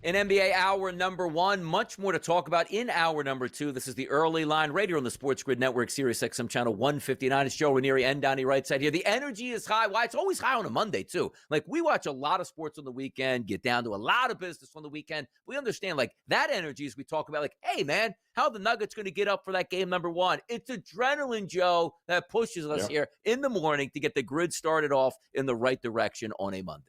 In NBA hour number one, much more to talk about in hour number two. This is the early line right here on the SportsGrid Network, Sirius XM channel 159. It's Joe Ranieri and Donnie Rightside here. The energy is high. Why? It's always high on a Monday, too. Like, we watch a lot of sports on the weekend, get down to a lot of business on the weekend. We understand, like, that energy as we talk about, like, hey, man, how are the Nuggets going to get up for that game number one? It's adrenaline, Joe, that pushes us here in the morning to get the grid started off in the right direction on a Monday.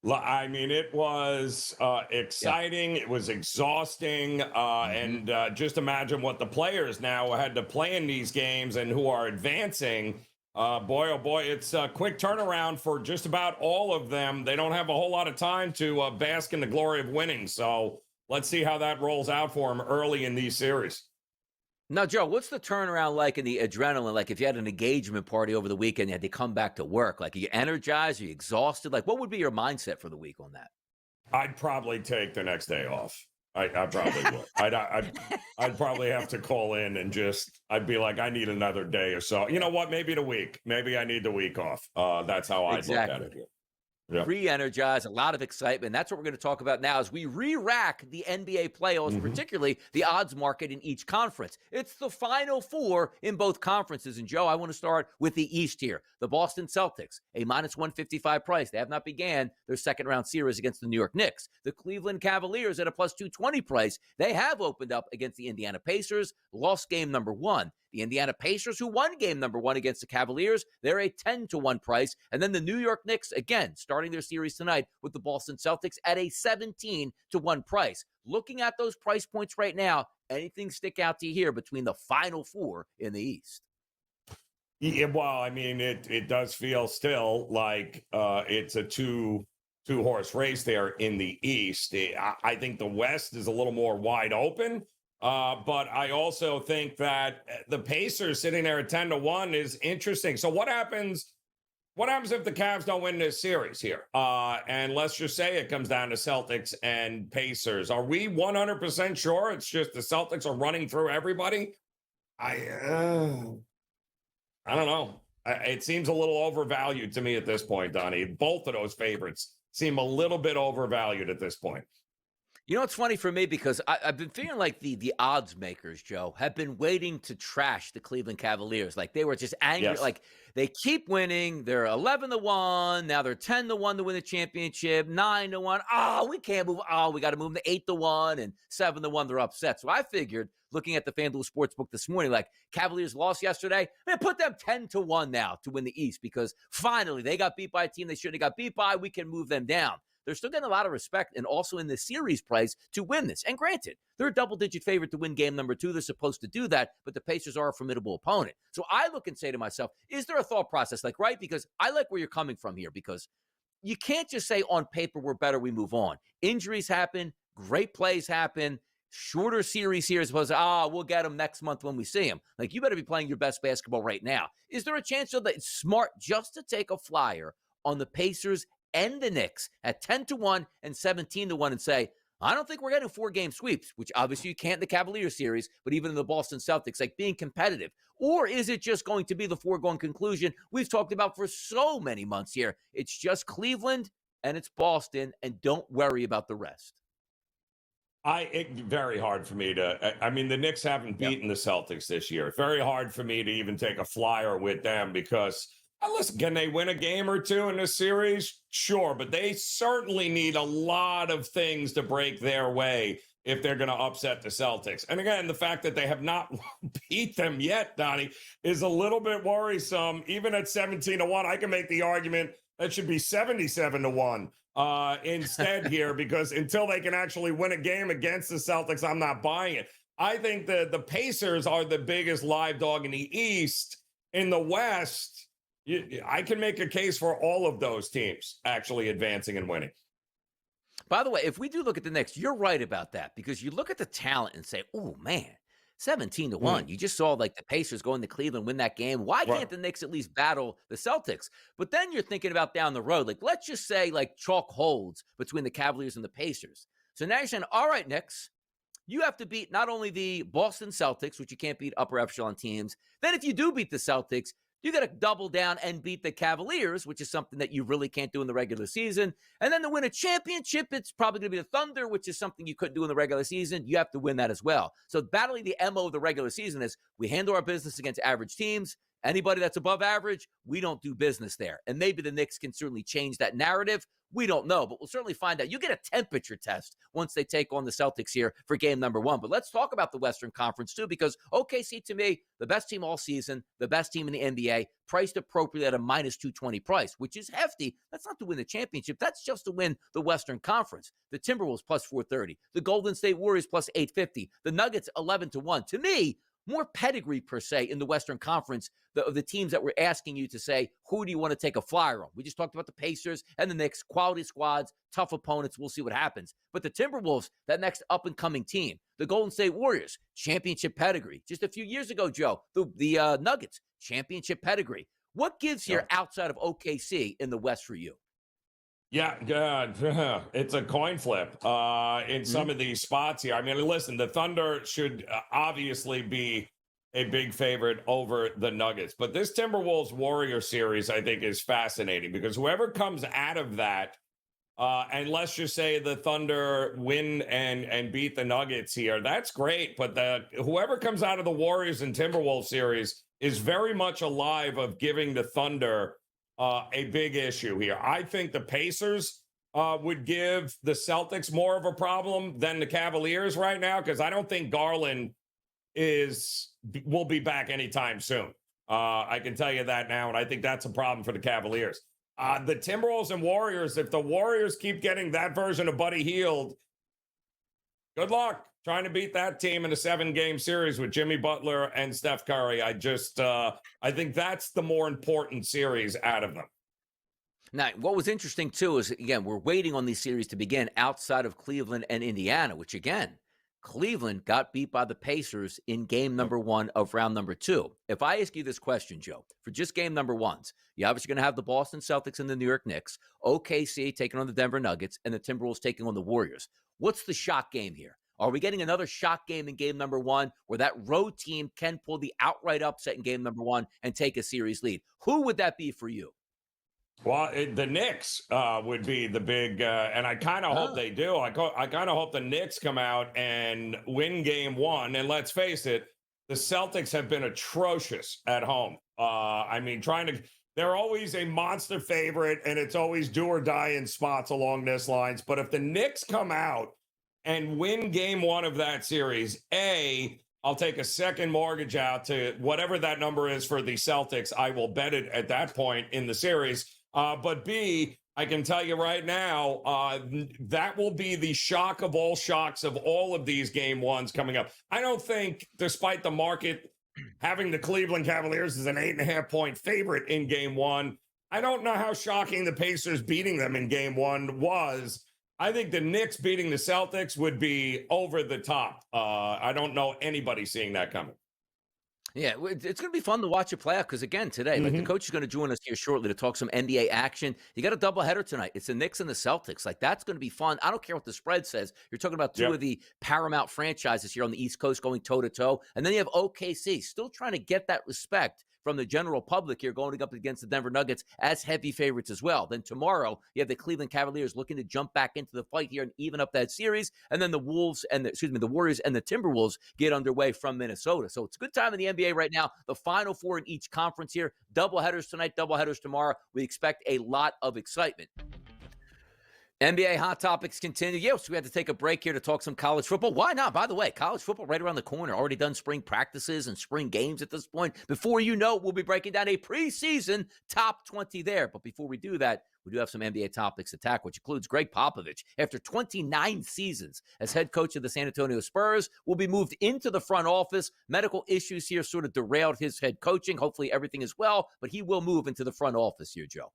I mean, it was exciting. It was exhausting. And just imagine what the players now had to play in these games and who are advancing. Boy, oh boy, it's a quick turnaround for just about all of them. They don't have a whole lot of time to bask in the glory of winning. So let's see how that rolls out for them early in these series. Now, Joe, what's the turnaround like in the adrenaline? Like if you had an engagement party over the weekend, you had to come back to work. Like, are you energized? Are you exhausted? Like, what would be your mindset for the week on that? I'd probably take the next day off. I probably would. I'd probably have to call in and I'd be like, I need another day or so. You know what? Maybe the week. Maybe I need the week off. That's how I'd look at it here. Yeah. Re-energized, a lot of excitement. That's what we're going to talk about now as we re-rack the NBA playoffs, particularly the odds market in each conference. It's the Final Four in both conferences. And, Joe, I want to start with the East here. The Boston Celtics, a minus 155 price. They have not began their second-round series against the New York Knicks. The Cleveland Cavaliers at a plus 220 price. They have opened up against the Indiana Pacers, lost game number one. The Indiana Pacers, who won game number one against the Cavaliers, they're a 10-1 price. And then the New York Knicks, again, starting their series tonight with the Boston Celtics at a 17-1 price. Looking at those price points right now, anything stick out to you here between the Final Four in the East? Yeah, well, I mean, it does feel still like it's a two-horse race there in the East. I think the West is a little more wide open. But I also think that the Pacers sitting there at 10-1 is interesting. So what happens if the Cavs don't win this series here? And let's just say it comes down to Celtics and Pacers. Are we 100% sure it's just the Celtics are running through everybody? I don't know. It seems a little overvalued to me at this point, Donnie. Both of those favorites seem a little bit overvalued at this point. You know, it's funny for me because I've been feeling like the odds makers, Joe, have been waiting to trash the Cleveland Cavaliers. Like they were just angry. Yes. Like they keep winning. They're 11-1. Now they're 10-1 to win the championship, 9-1. Oh, we can't move. Oh, we got to move them to 8-1 and 7-1. They're upset. So I figured, looking at the FanDuel Sportsbook this morning, like Cavaliers lost yesterday, man, put them 10-1 now to win the East because finally they got beat by a team they shouldn't have got beat by. We can move them down. They're still getting a lot of respect and also in the series price to win this. And granted, they're a double-digit favorite to win game number two. They're supposed to do that, but the Pacers are a formidable opponent. So I look and say to myself, is there a thought process? Like, right? Because I like where you're coming from here because you can't just say on paper we're better, we move on. Injuries happen. Great plays happen. Shorter series here as opposed to, we'll get them next month when we see them. Like, you better be playing your best basketball right now. Is there a chance that it's smart just to take a flyer on the Pacers and the Knicks at 10-1 and 17-1 and say, I don't think we're getting 4-game sweeps, which obviously you can't in the Cavaliers series, but even in the Boston Celtics, like being competitive? Or is it just going to be the foregone conclusion we've talked about for so many months here? It's just Cleveland and it's Boston, and don't worry about the rest. It's very hard for me I mean, the Knicks haven't beaten the Celtics this year. It's very hard for me to even take a flyer with them because listen, can they win a game or two in this series? Sure, but they certainly need a lot of things to break their way if they're going to upset the Celtics. And again, the fact that they have not beat them yet, Donnie, is a little bit worrisome. Even at 17-1, I can make the argument that should be 77-1 instead here because until they can actually win a game against the Celtics, I'm not buying it. I think that the Pacers are the biggest live dog in the East. In the West, I can make a case for all of those teams actually advancing and winning. By the way, if we do look at the Knicks, you're right about that because you look at the talent and say, oh, man, 17-1. You just saw like the Pacers go into Cleveland, win that game. Why can't the Knicks at least battle the Celtics? But then you're thinking about down the road. Like, let's just say like chalk holds between the Cavaliers and the Pacers. So now you're saying, all right, Knicks, you have to beat not only the Boston Celtics, which you can't beat upper echelon teams. Then if you do beat the Celtics, You got to double down and beat the Cavaliers, which is something that you really can't do in the regular season. And then to win a championship, it's probably going to be the Thunder, which is something you couldn't do in the regular season. You have to win that as well. So battling the MO of the regular season is we handle our business against average teams. Anybody that's above average, we don't do business there. And maybe the Knicks can certainly change that narrative. We don't know, but we'll certainly find out. You get a temperature test once they take on the Celtics here for game number 1. But let's talk about the Western Conference too, because OKC, to me, the best team all season, the best team in the NBA, priced appropriately at a minus 220 price, which is hefty. That's not to win the championship. That's just to win the Western Conference. The Timberwolves plus 430. The Golden State Warriors plus 850. The Nuggets 11-1. To me, more pedigree per se in the Western Conference of the teams that we're asking you to say, who do you want to take a flyer on? We just talked about the Pacers and the Knicks, quality squads, tough opponents. We'll see what happens. But the Timberwolves, that next up-and-coming team, the Golden State Warriors, championship pedigree. Just a few years ago, Joe, the Nuggets, championship pedigree. What gives here outside of OKC in the West for you? Yeah, it's a coin flip in some of these spots here. I mean, listen, the Thunder should obviously be a big favorite over the Nuggets. But this Timberwolves Warrior series, I think, is fascinating because whoever comes out of that, and let's just say the Thunder win and beat the Nuggets here, that's great. But whoever comes out of the Warriors and Timberwolves series is very much alive of giving the Thunder a big issue here. I think the Pacers would give the Celtics more of a problem than the Cavaliers right now because I don't think Garland will be back anytime soon. I can tell you that now, and I think that's a problem for the Cavaliers. The Timberwolves and Warriors, if the Warriors keep getting that version of Buddy Hield, good luck trying to beat that team in a 7-game series with Jimmy Butler and Steph Curry. I think that's the more important series out of them. Now, what was interesting, too, is, again, we're waiting on these series to begin outside of Cleveland and Indiana, which, again, Cleveland got beat by the Pacers in game number 1 of round number 2. If I ask you this question, Joe, for just game number 1s, you're obviously going to have the Boston Celtics and the New York Knicks, OKC taking on the Denver Nuggets, and the Timberwolves taking on the Warriors. What's the shock game here? Are we getting another shock game in game number 1 where that road team can pull the outright upset in game number 1 and take a series lead? Who would that be for you? Well, the Knicks would be the big, and I kind of hope they do. I kind of hope the Knicks come out and win game 1. And let's face it, the Celtics have been atrocious at home. I mean, they're always a monster favorite, and it's always do or die in spots along this lines. But if the Knicks come out and win game 1 of that series, I'll take a second mortgage out to whatever that number is for the Celtics. I will bet it at that point in the series. But B, I can tell you right now, that will be the shock of all shocks of all of these game 1s coming up. I don't think, despite the market having the Cleveland Cavaliers as an 8.5-point favorite in game 1, I don't know how shocking the Pacers beating them in game 1 was. I think the Knicks beating the Celtics would be over the top. I don't know anybody seeing that coming. Yeah, it's going to be fun to watch it play out because, again, today, like the coach is going to join us here shortly to talk some NBA action. You got a doubleheader tonight. It's the Knicks and the Celtics. Like, that's going to be fun. I don't care what the spread says. You're talking about two of the paramount franchises here on the East Coast going toe-to-toe. And then you have OKC still trying to get that respect from the general public here going up against the Denver Nuggets as heavy favorites as well. Then tomorrow, you have the Cleveland Cavaliers looking to jump back into the fight here and even up that series. And then the Warriors and the Timberwolves get underway from Minnesota. So it's a good time in the NBA right now. The Final Four in each conference here. Doubleheaders tonight, doubleheaders tomorrow. We expect a lot of excitement. NBA Hot Topics continue. Yes, we had to take a break here to talk some college football. Why not? By the way, college football right around the corner. Already done spring practices and spring games at this point. Before you know, we'll be breaking down a preseason top 20 there. But before we do that, we do have some NBA topics to tackle, which includes Gregg Popovich. After 29 seasons as head coach of the San Antonio Spurs, will be moved into the front office. Medical issues here sort of derailed his head coaching. Hopefully everything is well, but he will move into the front office here, Joe.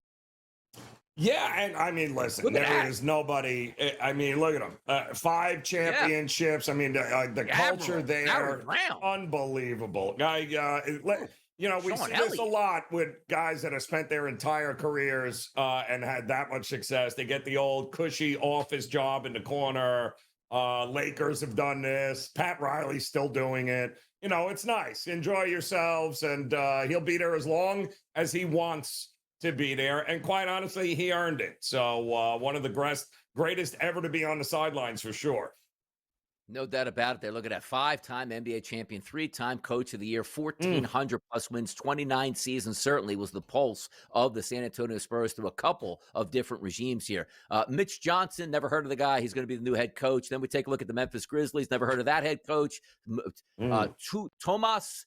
Yeah, and I mean, listen, there is nobody. I mean, look at them. 5 championships. I mean, the culture there, unbelievable. You know, we see this a lot with guys that have spent their entire careers and had that much success. They get the old cushy office job in the corner. Lakers have done this. Pat Riley's still doing it. It's nice. Enjoy yourselves, and he'll be there as long as he wants to be there. And quite honestly, he earned it. So one of the greatest ever to be on the sidelines for sure. No doubt about it. They're looking at 5-time NBA champion, 3-time coach of the year, 1,400 plus wins, 29 seasons. Certainly was the pulse of the San Antonio Spurs through a couple of different regimes here. Mitch Johnson, never heard of the guy. He's going to be the new head coach. Then we take a look at the Memphis Grizzlies. Never heard of that head coach. Tomas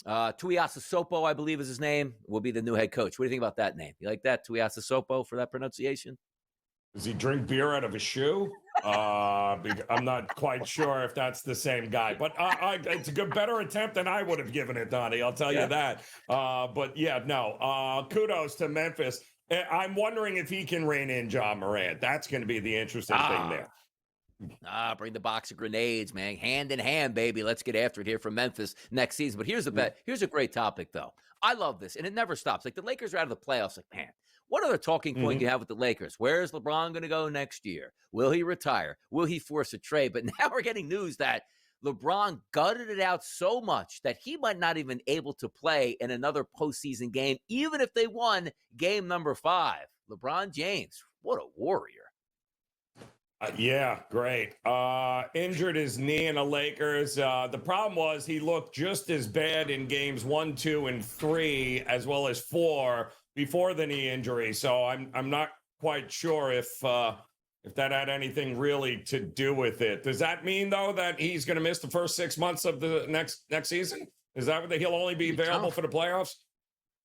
Tuiasosopo, I believe is his name, will be the new head coach. What do you think about that name? You like that, Tuiasosopo, for that pronunciation? Does he drink beer out of a shoe? I'm not quite sure if that's the same guy, but it's a better attempt than I would have given it, Donnie. I'll tell you that. But yeah, no. Kudos to Memphis. I'm wondering if he can rein in John Morant. That's going to be the interesting thing there. Bring the box of grenades, man. Hand in hand, baby. Let's get after it here for Memphis next season. But here's a bet. Here's a great topic, though. I love this, and it never stops. Like, the Lakers are out of the playoffs. Like, man, what other talking point do you have with the Lakers? Where is LeBron going to go next year? Will he retire? Will he force a trade? But now we're getting news that LeBron gutted it out so much that he might not even able to play in another postseason game, even if they won game number 5. LeBron James, what a warrior. Yeah, great. Injured his knee in the Lakers. The problem was he looked just as bad in games 1, 2, and 3, as well as 4 before the knee injury. So I'm not quite sure if that had anything really to do with it. Does that mean, though, that he's going to miss the first 6 months of the next season? Is that what he'll only be available for the playoffs?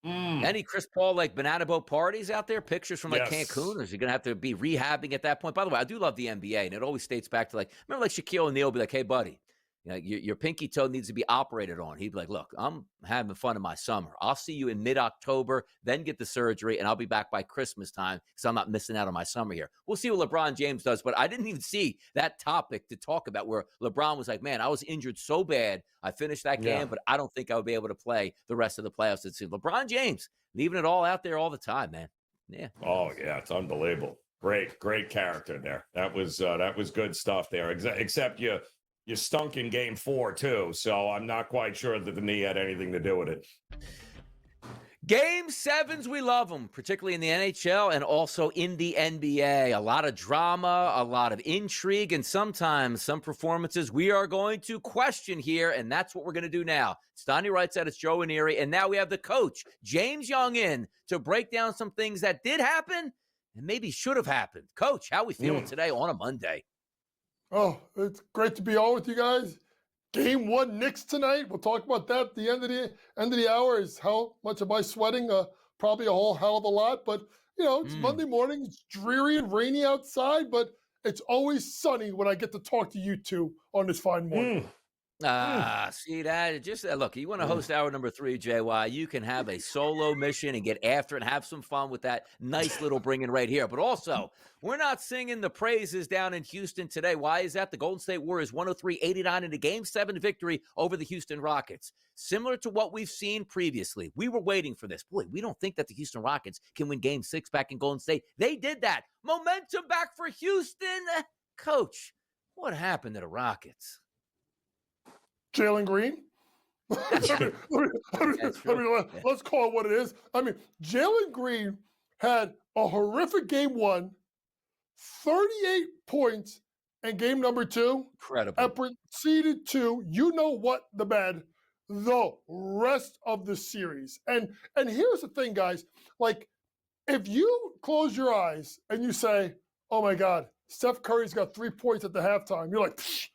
Any Chris Paul like banana boat parties out there? Pictures from like Cancun? Or is he going to have to be rehabbing at that point? By the way, I do love the NBA, and it always dates back to remember Shaquille O'Neal be like, "Hey, buddy, your pinky toe needs to be operated on." He'd be like, "Look, I'm having fun in my summer. I'll see you in mid-October, then get the surgery, and I'll be back by Christmas time because I'm not missing out on my summer here." We'll see what LeBron James does, but I didn't even see that topic to talk about where LeBron was like, "Man, I was injured so bad. I finished that game, but I don't think I would be able to play the rest of the playoffs." It's LeBron James leaving it all out there all the time, man. Yeah. Oh, yeah, it's unbelievable. Great character there. That was good stuff there. Except you stunk in game 4 too, so I'm not quite sure that the knee had anything to do with it. Game 7s, we love them, particularly in the NHL and also in the NBA. A lot of drama, a lot of intrigue, and sometimes some performances we are going to question here, and that's what we're going to do now. It's Donnie Rightside, it's Joe Ranieri, and now we have the coach, James Young, in to break down some things that did happen and maybe should have happened. Coach, how are we feeling today on a Monday? Oh, it's great to be on with you guys. Game 1 Knicks tonight. We'll talk about that at the end of the hour. Is how much am I sweating? Probably a whole hell of a lot. But it's Monday morning. It's dreary and rainy outside, but it's always sunny when I get to talk to you two on this fine morning. See that? Just look, you want to host hour number 3, JY, you can have a solo mission and get after it and have some fun with that nice little bringing right here. But also, we're not singing the praises down in Houston today. Why is that? The Golden State Warriors 103-89 in a Game 7 victory over the Houston Rockets. Similar to what we've seen previously. We were waiting for this. Boy, we don't think that the Houston Rockets can win Game 6 back in Golden State. They did that. Momentum back for Houston. Coach, what happened to the Rockets? Jalen Green. Let's call it what it is. I mean, Jalen Green had a horrific game 1, 38 points in game number 2. Incredible. And proceeded to, the rest of the series. And here's the thing, guys. Like, if you close your eyes and you say, "Oh my God, Steph Curry's got 3 points at the halftime," you're like, psh,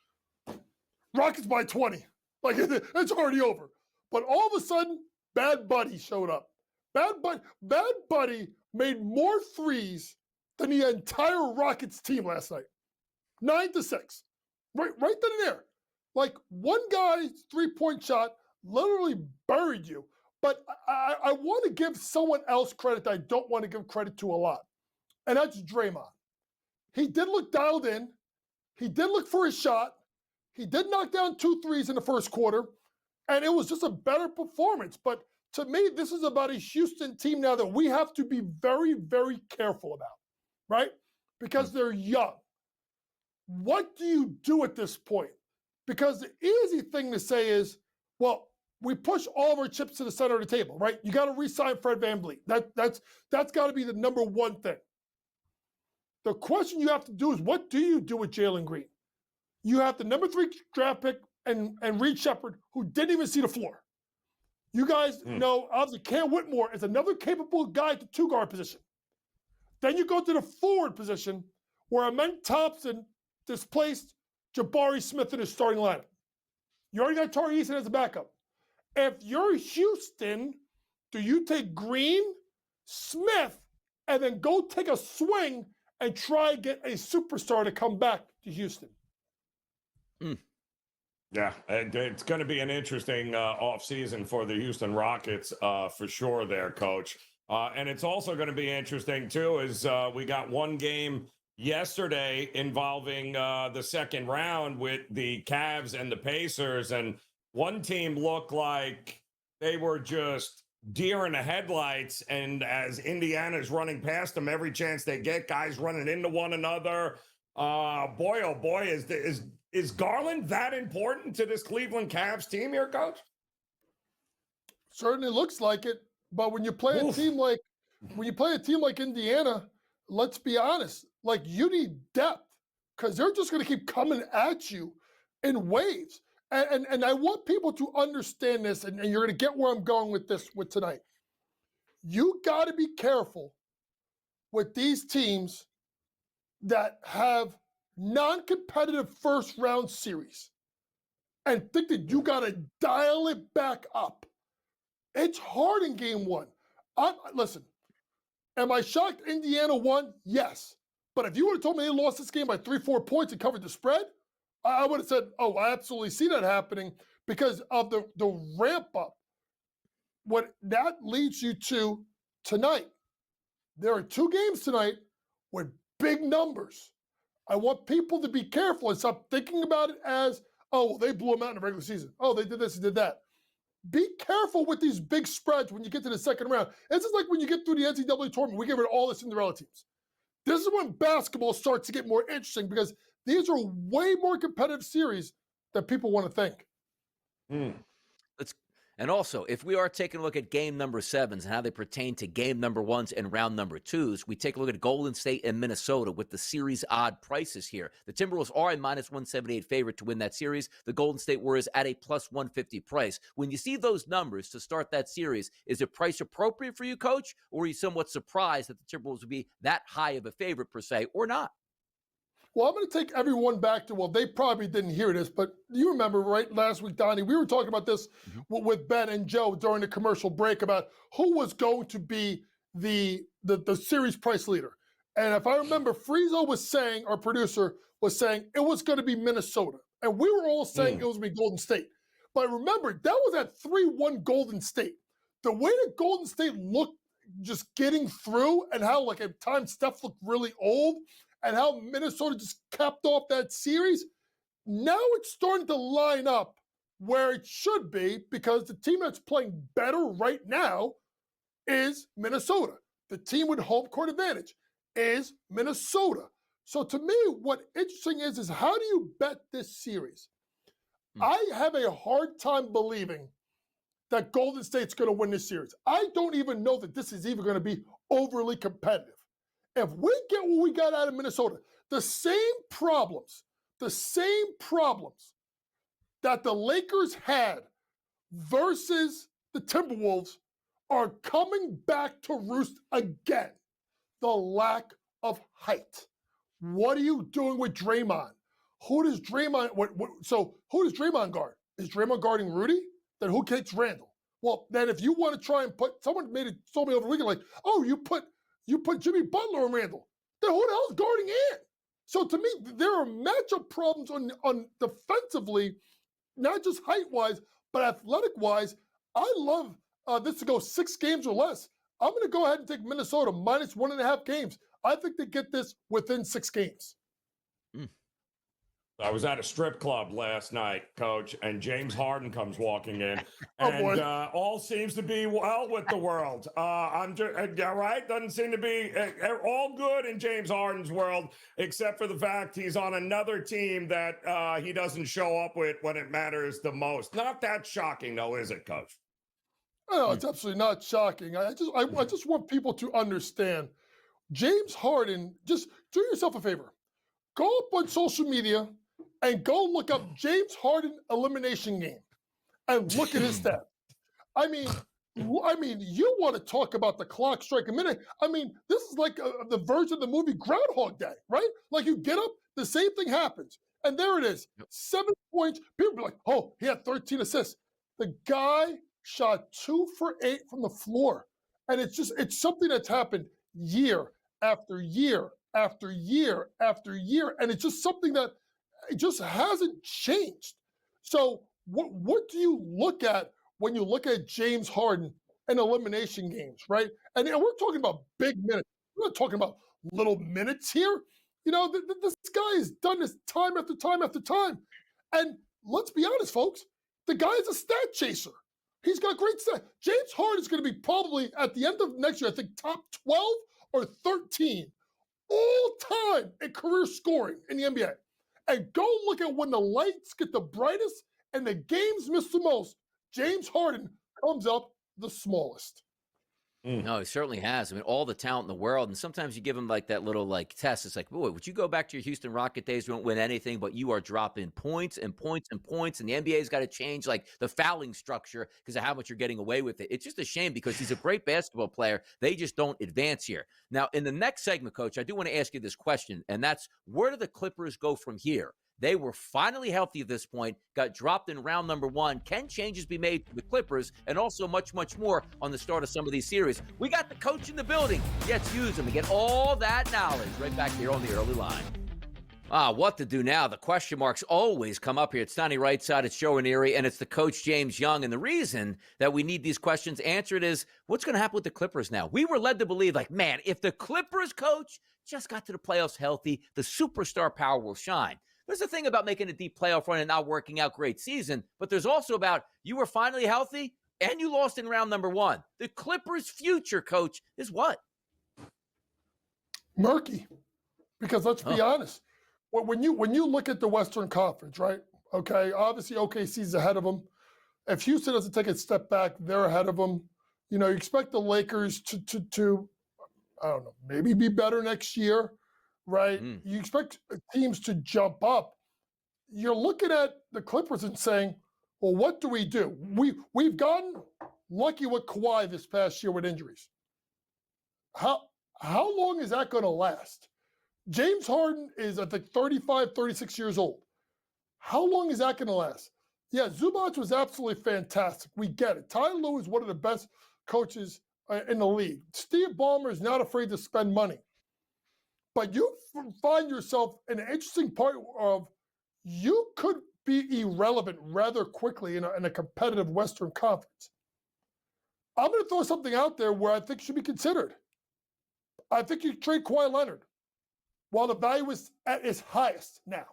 Rockets by 20. Like, it's already over. But all of a sudden, Bad Buddy showed up. Bad Buddy made more threes than the entire Rockets team last night. 9-6. Right then and there. Like, one guy's 3-point shot literally buried you. But I want to give someone else credit that I don't want to give credit to a lot. And that's Draymond. He did look dialed in. He did look for his shot. He did knock down 2 threes in the first quarter, and it was just a better performance. But to me, this is about a Houston team now that we have to be very, very careful about, right? Because they're young. what do you do at this point? Because the easy thing to say is, well, we push all of our chips to the center of the table, right? You got to re-sign Fred VanVleet. That's got to be the number one thing. The question you have to do is, what do you do with Jalen Green? You have the number 3 draft pick and Reed Shepard, who didn't even see the floor. You guys know, obviously, Cam Whitmore is another capable guy at the 2-guard position. Then you go to the forward position, where Amen Thompson displaced Jabari Smith in his starting lineup. You already got Tari Eason as a backup. If you're Houston, do you take Green, Smith, and then go take a swing and try and get a superstar to come back to Houston? Yeah, and it's going to be an interesting offseason for the Houston Rockets for sure there, Coach. And it's also going to be interesting, too, as we got one game yesterday involving the second round with the Cavs and the Pacers. And one team looked like they were just deer in the headlights. And as Indiana's running past them every chance they get, guys running into one another. Boy, oh boy, is Garland that important to this Cleveland Cavs team here, Coach? Certainly looks like it. But when you play a team like Indiana, let's be honest, like, you need depth, because they're just going to keep coming at you in waves. And I want people to understand this, and you're going to get where I'm going with this with tonight. You got to be careful with these teams that have non-competitive first-round series and think that you got to dial it back up. It's hard in game one. Listen, am I shocked Indiana won? Yes. But if you would have told me they lost this game by 3-4 points and covered the spread, I would have said, oh, I absolutely see that happening, because of the ramp up. What that leads you to tonight. There are 2 games tonight with big numbers. I want people to be careful and stop thinking about it as, oh, well, they blew them out in the regular season. Oh, they did this and did that. Be careful with these big spreads when you get to the second round. This is like when you get through the NCAA tournament, we get rid of all the Cinderella teams. This is when basketball starts to get more interesting, because these are way more competitive series than people want to think. And also, if we are taking a look at game number 7s and how they pertain to game number 1s and round number 2s, we take a look at Golden State and Minnesota with the series odd prices here. The Timberwolves are a -178 favorite to win that series. The Golden State Warriors at a +150 price. When you see those numbers to start that series, is it price appropriate for you, Coach? Or are you somewhat surprised that the Timberwolves would be that high of a favorite per se, or not? Well, I'm going to take everyone back to, well, they probably didn't hear this, but you remember, right, last week, Donnie, we were talking about this with Ben and Joe during the commercial break about who was going to be the series price leader. And if I remember, Friezo was saying, our producer was saying, it was going to be Minnesota. And we were all saying it was going to be Golden State. But remember, that was at 3-1 Golden State. The way that Golden State looked just getting through, and how, like, at times Steph looked really old, and how Minnesota just capped off that series, now it's starting to line up where it should be, because the team that's playing better right now is Minnesota. The team with home court advantage is Minnesota. So to me, what interesting is how do you bet this series? I have a hard time believing that Golden State's going to win this series. I don't even know that this is even going to be overly competitive. If we get what we got out of Minnesota, the same problems that the Lakers had versus the Timberwolves are coming back to roost again. The lack of height. What are you doing with Draymond? Who does Draymond who does Draymond guard? Is Draymond guarding Rudy? Then who takes Randall? Well, then if you want to try and put, someone told me over the weekend, like, oh, you put Jimmy Butler and Randall. Then who the hell's guarding Ant? So to me, there are matchup problems on defensively, not just height-wise, but athletic-wise. I love this to go 6 games or less. I'm going to go ahead and take Minnesota -1.5 games. I think they get this within 6 games. I was at a strip club last night, Coach, and James Harden comes walking in, Oh, and boy. all seems to be well with the world. I'm just right. Doesn't seem to be all good in James Harden's world, except for the fact he's on another team that he doesn't show up with when it matters the most. Not that shocking, though, is it, Coach? Oh, it's absolutely not shocking. I just want people to understand. James Harden, just do yourself a favor. Go up on social media and go look up James Harden elimination game and look at his stats. I mean, you want to talk about the clock striking minute? I mean, this is like the version of the movie Groundhog Day, right? Like you get up, the same thing happens, and there it is, 7 points. People be like, "Oh, he had 13 assists." The guy shot 2 for 8 from the floor, and it's something that's happened year after year after year after year, and it's just something that it just hasn't changed. So what do you look at when you look at James Harden in elimination games, right? And we're talking about big minutes. We're not talking about little minutes here. You know, this guy has done this time after time after time. And let's be honest, folks, the guy is a stat chaser. He's got great stats. James Harden is going to be probably at the end of next year, I think top 12 or 13 all time in career scoring in the NBA. And go look at when the lights get the brightest and the games miss the most. James Harden comes up the smallest. No, he certainly has. I mean, all the talent in the world. And sometimes you give him like that little like test. It's like, boy, would you go back to your Houston Rocket days? You don't win anything, but you are dropping points and points and points. And the NBA's got to change like the fouling structure because of how much you're getting away with it. It's just a shame because he's a great basketball player. They just don't advance here. Now, in the next segment, Coach, I do want to ask you this question, and that's where do the Clippers go from here? They were finally healthy at this point, got dropped in round number 1. Can changes be made to the Clippers? And also much, much more on the start of some of these series. We got the coach in the building. Let's use him and get all that knowledge right back here on the early line. What to do now? The question marks always come up here. It's Donnie Rightside, it's Joe Ranieri, and it's the coach James Young. And the reason that we need these questions answered is what's going to happen with the Clippers now? We were led to believe, like, man, if the Clippers coach just got to the playoffs healthy, the superstar power will shine. There's a thing about making a deep playoff run and not working out great season, but there's also about you were finally healthy and you lost in round number 1. The Clippers' future, Coach, is what? Murky. Because let's be honest, when you look at the Western Conference, right? Okay, obviously OKC's ahead of them. If Houston doesn't take a step back, they're ahead of them. You know, you expect the Lakers to I don't know, maybe be better next year. Right? You expect teams to jump up. You're looking at the Clippers and saying, well, what do? We've gotten lucky with Kawhi this past year with injuries. How long is that going to last? James Harden is, I think, 35, 36 years old. How long is that going to last? Yeah, Zubac was absolutely fantastic. We get it. Ty Lue is one of the best coaches in the league. Steve Ballmer is not afraid to spend money. But you find yourself in an interesting part of you could be irrelevant rather quickly in a competitive Western Conference. I'm going to throw something out there where I think should be considered. I think you trade Kawhi Leonard while the value is at its highest now.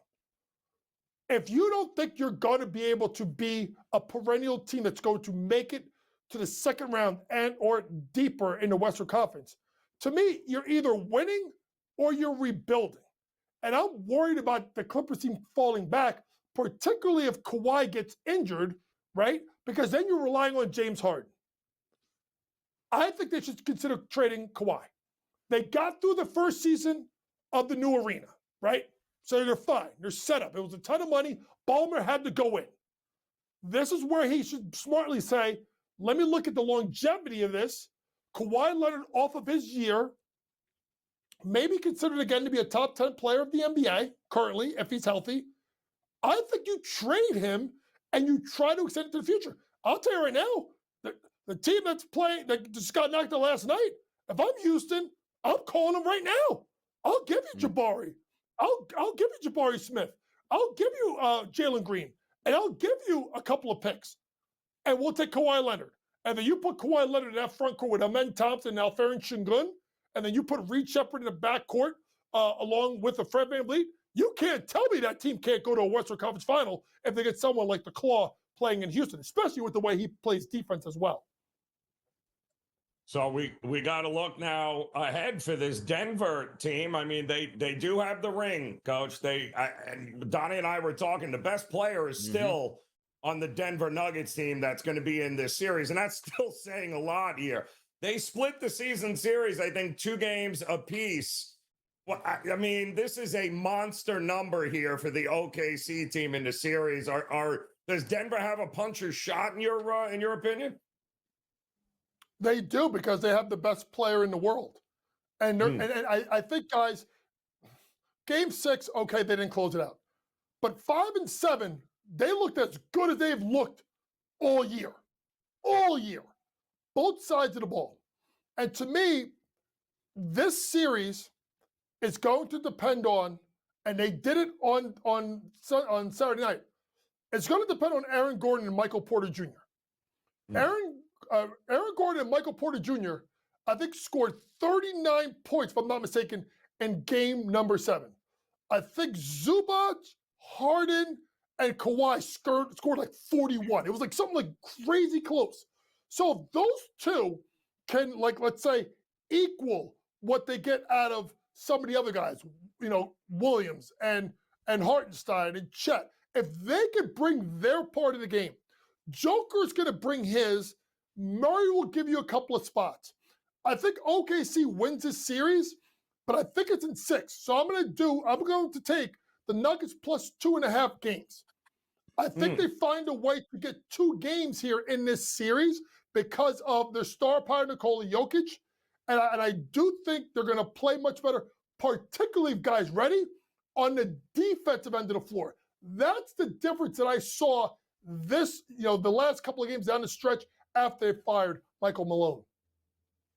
If you don't think you're going to be able to be a perennial team that's going to make it to the second round and or deeper in the Western Conference, to me, you're either winning or you're rebuilding. And I'm worried about the Clippers team falling back, particularly if Kawhi gets injured, right? Because then you're relying on James Harden. I think they should consider trading Kawhi. They got through the first season of the new arena, right? So they're fine. They're set up. It was a ton of money. Ballmer had to go in. This is where he should smartly say, let me look at the longevity of this. Kawhi Leonard off of his year, maybe considered again to be a top 10 player of the NBA currently, if he's healthy. I think you trade him and you try to extend it to the future. I'll tell you right now, the team that's playing, that just got knocked out last night, if I'm Houston, I'm calling them right now. I'll give you Jabari. I'll give you Jabari Smith. I'll give you Jalen Green. And I'll give you a couple of picks. And we'll take Kawhi Leonard. And then you put Kawhi Leonard in that front court with Amen Thompson and Alperen Şengün. And then you put Reed Shepherd in the backcourt along with Fred VanVleet. You can't tell me that team can't go to a Western Conference final if they get someone like the Claw playing in Houston, especially with the way he plays defense as well. So we got to look now ahead for this Denver team. I mean, they do have the ring, Coach. And Donnie and I were talking. The best player is still on the Denver Nuggets team that's going to be in this series, and that's still saying a lot here. They split the season series, I think, 2 games apiece. Well, I mean, this is a monster number here for the OKC team in the series. Does Denver have a puncher's shot in your opinion? They do, because they have the best player in the world. And, I think, guys, game 6, okay, they didn't close it out. But 5 and 7, they looked as good as they've looked all year. All year. Both sides of the ball. And to me, this series is going to depend on, and they did it on Saturday night, it's going to depend on Aaron Gordon and Michael Porter Jr. Aaron Gordon and Michael Porter Jr., I think, scored 39 points, if I'm not mistaken, in game number 7. I think Zubac, Harden, and Kawhi scored like 41. It was like something like crazy close. So if those two can, like, let's say, equal what they get out of some of the other guys, Williams and Hartenstein and Chet, if they can bring their part of the game, Joker's going to bring his, Murray will give you a couple of spots. I think OKC wins this series, but I think it's in 6. So I'm going to take the Nuggets plus 2.5 games. I think they find a way to get 2 games here in this series because of their star power, Nikola Jokic. And I do think they're going to play much better, particularly, guys, ready, on the defensive end of the floor. That's the difference that I saw this, the last couple of games down the stretch after they fired Michael Malone.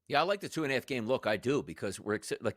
Yeah, I like the 2.5 game look. I do, because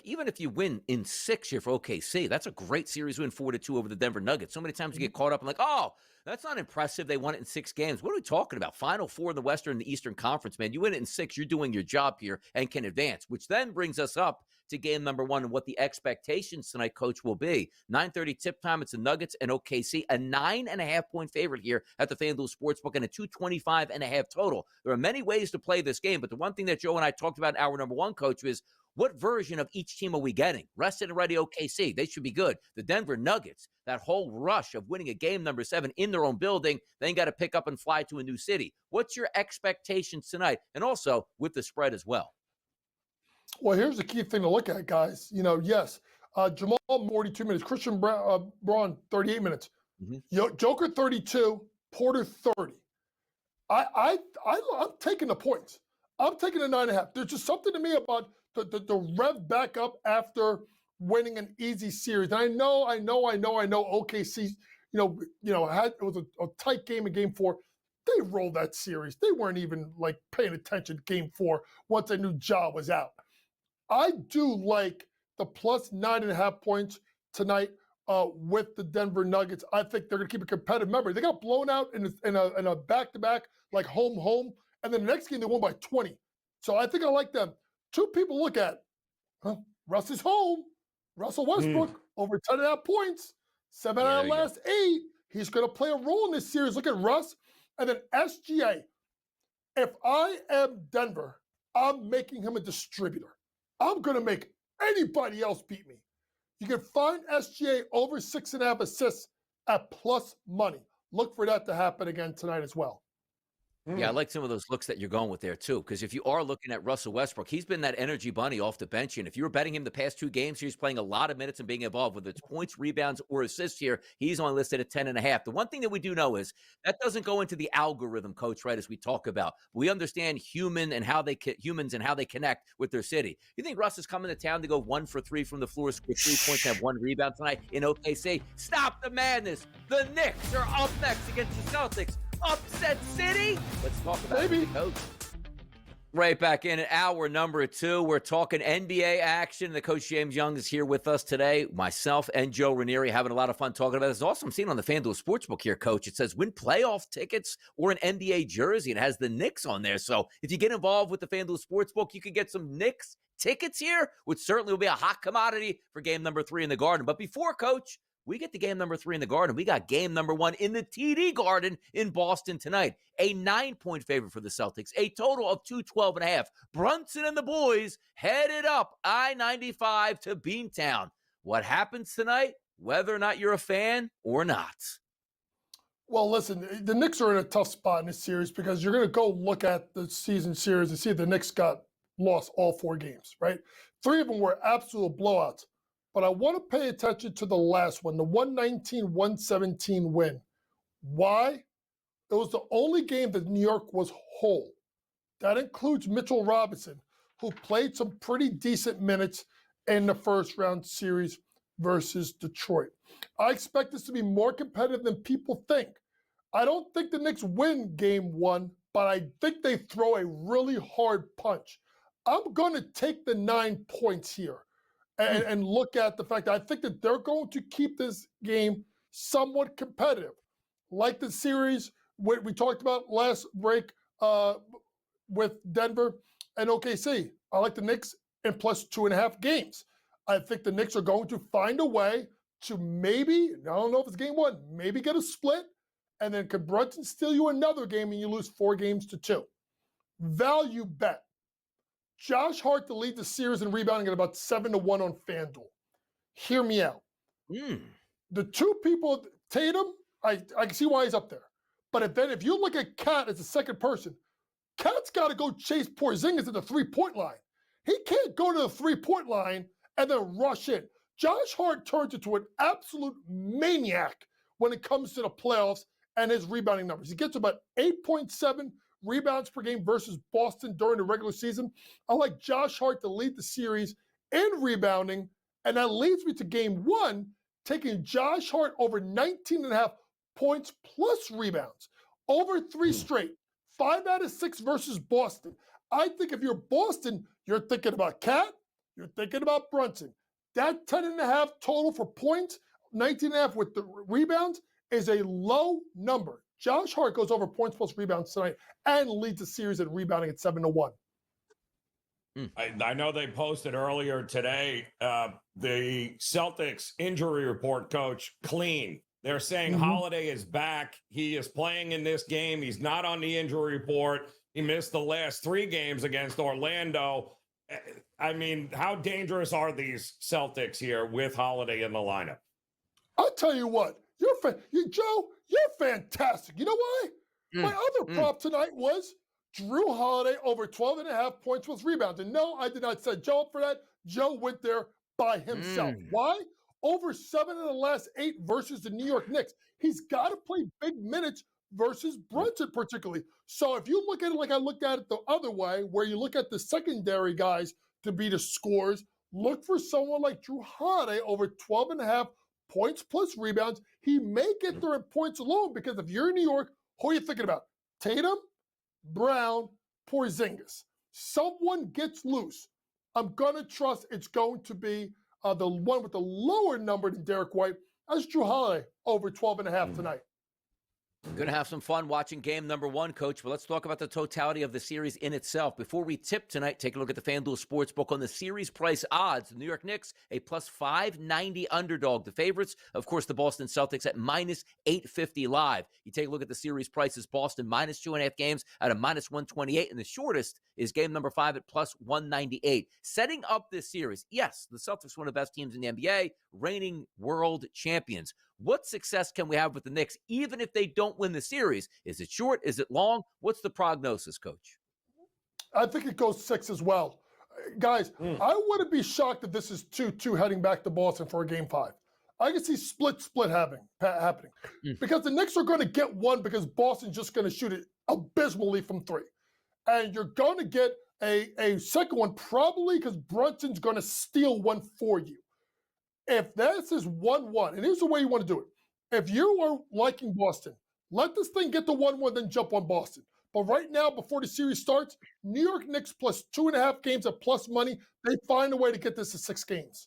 even if you win in 6 here for OKC, that's a great series win, 4-2 over the Denver Nuggets. So many times you get caught up and oh, that's not impressive. They won it in 6 games. What are we talking about? Final 4 in the Western and the Eastern Conference, man. You win it in 6, you're doing your job here and can advance, which then brings us up to game number 1 and what the expectations tonight, Coach, will be. 9:30 tip time. It's the Nuggets and OKC, a 9.5-point favorite here at the FanDuel Sportsbook, and a 225.5 total. There are many ways to play this game, but the one thing that Joe and I talked about in hour number 1, Coach, is what version of each team are we getting? Rested and ready OKC. They should be good. The Denver Nuggets, that whole rush of winning a game number 7 in their own building, then got to pick up and fly to a new city. What's your expectations tonight? And also with the spread as well. Well, here's the key thing to look at, guys. Yes, Jamal 42 minutes, Christian Braun 38 minutes, Joker 32, Porter 30. I'm taking the points. I'm taking the 9.5. There's just something to me about the rev back up after winning an easy series. And I know OKC, it was a tight game in game 4. They rolled that series. They weren't even paying attention game 4 once they knew Ja was out. I do like the plus 9.5 points tonight with the Denver Nuggets. I think they're going to keep it competitive. Remember, they got blown out in a back-to-back, home, and then the next game they won by 20. So I think I like them. 2 people look at, Russ is home. Russell Westbrook, over 10.5 points, 7 out of the last 8. He's going to play a role in this series. Look at Russ. And then SGA. If I am Denver, I'm making him a distributor. I'm going to make anybody else beat me. You can find SGA over 6.5 assists at plus money. Look for that to happen again tonight as well. Yeah, I like some of those looks that you're going with there, too, because if you are looking at Russell Westbrook, he's been that energy bunny off the bench, and if you were betting him the past 2 games, he's playing a lot of minutes and being involved, whether it's points, rebounds, or assists here, he's only listed at 10.5. The one thing that we do know is that doesn't go into the algorithm, Coach, right, as we talk about. We understand humans and how they connect with their city. You think Russ is coming to town to go 1 for 3 from the floor, score 3 points, and have 1 rebound tonight in OKC? Stop the madness. The Knicks are up next against the Celtics. Upset City? Let's talk about it, Coach. Right back in at hour number 2. We're talking NBA action. The Coach James Young is here with us today. Myself and Joe Ranieri having a lot of fun talking about this. Also, I'm seeing on the FanDuel Sportsbook here, Coach, it says win playoff tickets or an NBA jersey. It has the Knicks on there. So if you get involved with the FanDuel Sportsbook, you could get some Knicks tickets here, which certainly will be a hot commodity for game number 3 in the Garden. But before, Coach, We get to game number 3 in the Garden. We got game number 1 in the TD Garden in Boston tonight. A 9-point favorite for the Celtics. A total of 212.5. Brunson and the boys headed up I-95 to Beantown. What happens tonight, whether or not you're a fan or not? Well, listen, the Knicks are in a tough spot in this series because you're going to go look at the season series and see the Knicks got lost all 4 games, right? 3 of them were absolute blowouts. But I want to pay attention to the last one, the 119-117 win. Why? It was the only game that New York was whole. That includes Mitchell Robinson, who played some pretty decent minutes in the first round series versus Detroit. I expect this to be more competitive than people think. I don't think the Knicks win game 1, but I think they throw a really hard punch. I'm going to take the 9 points here and look at the fact that I think that they're going to keep this game somewhat competitive. Like the series we talked about last break with Denver and OKC. I like the Knicks in plus 2.5 games. I think the Knicks are going to find a way to maybe, I don't know if it's game 1, maybe get a split, and then could Brunson steal you another game and you lose 4-2? Value bet. Josh Hart to lead the series in rebounding at about 7-1 on FanDuel. Hear me out. The 2 people, Tatum, I can see why he's up there. But if you look at Cat as a second person, Cat's got to go chase Porzingis at the 3-point line. He can't go to the 3-point line and then rush in. Josh Hart turns into an absolute maniac when it comes to the playoffs and his rebounding numbers. He gets about 8.7 rebounds per game versus Boston during the regular season. I like Josh Hart to lead the series in rebounding, and that leads me to game 1, taking Josh Hart over 19.5 points plus rebounds. Over 3 straight. 5 out of 6 versus Boston. I think if you're Boston, you're thinking about Cat, you're thinking about Brunson. That 10.5 total for points, 19.5 with the rebounds, is a low number. Josh Hart goes over points plus rebounds tonight and leads the series at rebounding at 7-1. I know they posted earlier today the Celtics injury report, coach, clean. They're saying Holiday is back. He is playing in this game. He's not on the injury report. He missed the last 3 games against Orlando. I mean, how dangerous are these Celtics here with Holiday in the lineup? I'll tell you what, Joe, you're fantastic. You know why? My other prop tonight was Drew Holiday over 12.5 points with rebounds. And no, I did not set Joe up for that. Joe went there by himself. Why? Over 7 of the last 8 versus the New York Knicks. He's got to play big minutes versus Brunson particularly. So if you look at it like I looked at it the other way, where you look at the secondary guys to be the scorers, look for someone like Drew Holiday over 12.5 points plus rebounds. He may get there in points alone because if you're in New York, who are you thinking about? Tatum, Brown, Porzingis. Someone gets loose. I'm going to trust it's going to be the one with the lower number than Derek White. That's Drew Holiday over 12.5 tonight. We're going to have some fun watching game number 1, Coach, but let's talk about the totality of the series in itself. Before we tip tonight, take a look at the FanDuel Sportsbook on the series price odds. The New York Knicks, a plus 590 underdog. The favorites, of course, the Boston Celtics at minus 850 live. You take a look at the series prices, Boston minus 2.5 games at a minus 128, and the shortest is game number 5 at plus 198. Setting up this series, yes, the Celtics one of the best teams in the NBA, reigning world champions. What success can we have with the Knicks, even if they don't win the series? Is it short? Is it long? What's the prognosis, Coach? I think it goes 6 as well. Guys, I wouldn't be shocked if this is 2-2 heading back to Boston for a game 5. I can see split happening because the Knicks are going to get one because Boston's just going to shoot it abysmally from 3. And you're going to get a second one probably because Brunson's going to steal one for you. If this is 1-1, and here's the way you want to do it. If you are liking Boston, let this thing get to 1-1, then jump on Boston. But right now, before the series starts, New York Knicks plus 2.5 games at plus money. They find a way to get this to 6 games.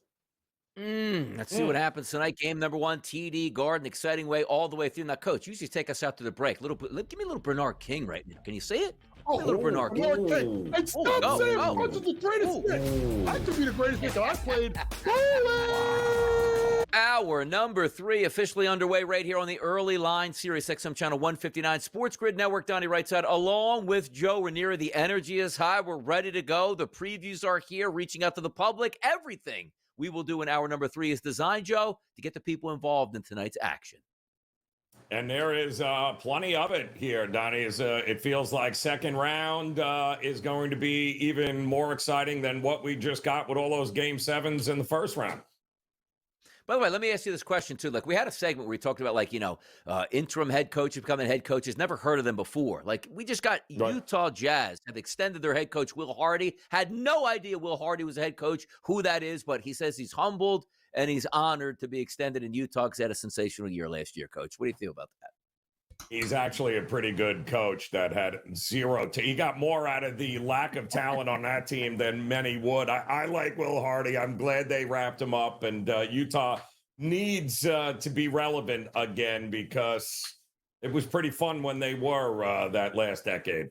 Let's see what happens tonight. Game number 1, TD Garden, exciting way all the way through. Now, Coach, usually take us out to the break. Give me a little Bernard King right now. Can you say it? A little Bernard King. And stop saying Brunson's the greatest Knick. I could be the greatest Knick. I played bowling. Hour number 3 officially underway right here on the Early Line Sirius XM Channel 159 SportsGrid Network. Donnie Rightside along with Joe Ranieri. The energy is high. We're ready to go. The previews are here, reaching out to the public. Everything we will do in hour number 3 is designed, Joe, to get the people involved in tonight's action. And there is plenty of it here, Donnie. It feels like second round is going to be even more exciting than what we just got with all those game 7s in the first round. By the way, let me ask you this question, too. Like, we had a segment where we talked about, like, interim head coaches becoming head coaches. Never heard of them before. Like, we just got Utah Jazz have extended their head coach, Will Hardy. Had no idea Will Hardy was a head coach, who that is, but he says he's humbled and he's honored to be extended in Utah because he had a sensational year last year, Coach. What do you feel about that? He's actually a pretty good coach that had zero. He got more out of the lack of talent on that team than many would. I like Will Hardy. I'm glad they wrapped him up. And Utah needs to be relevant again because it was pretty fun when they were that last decade.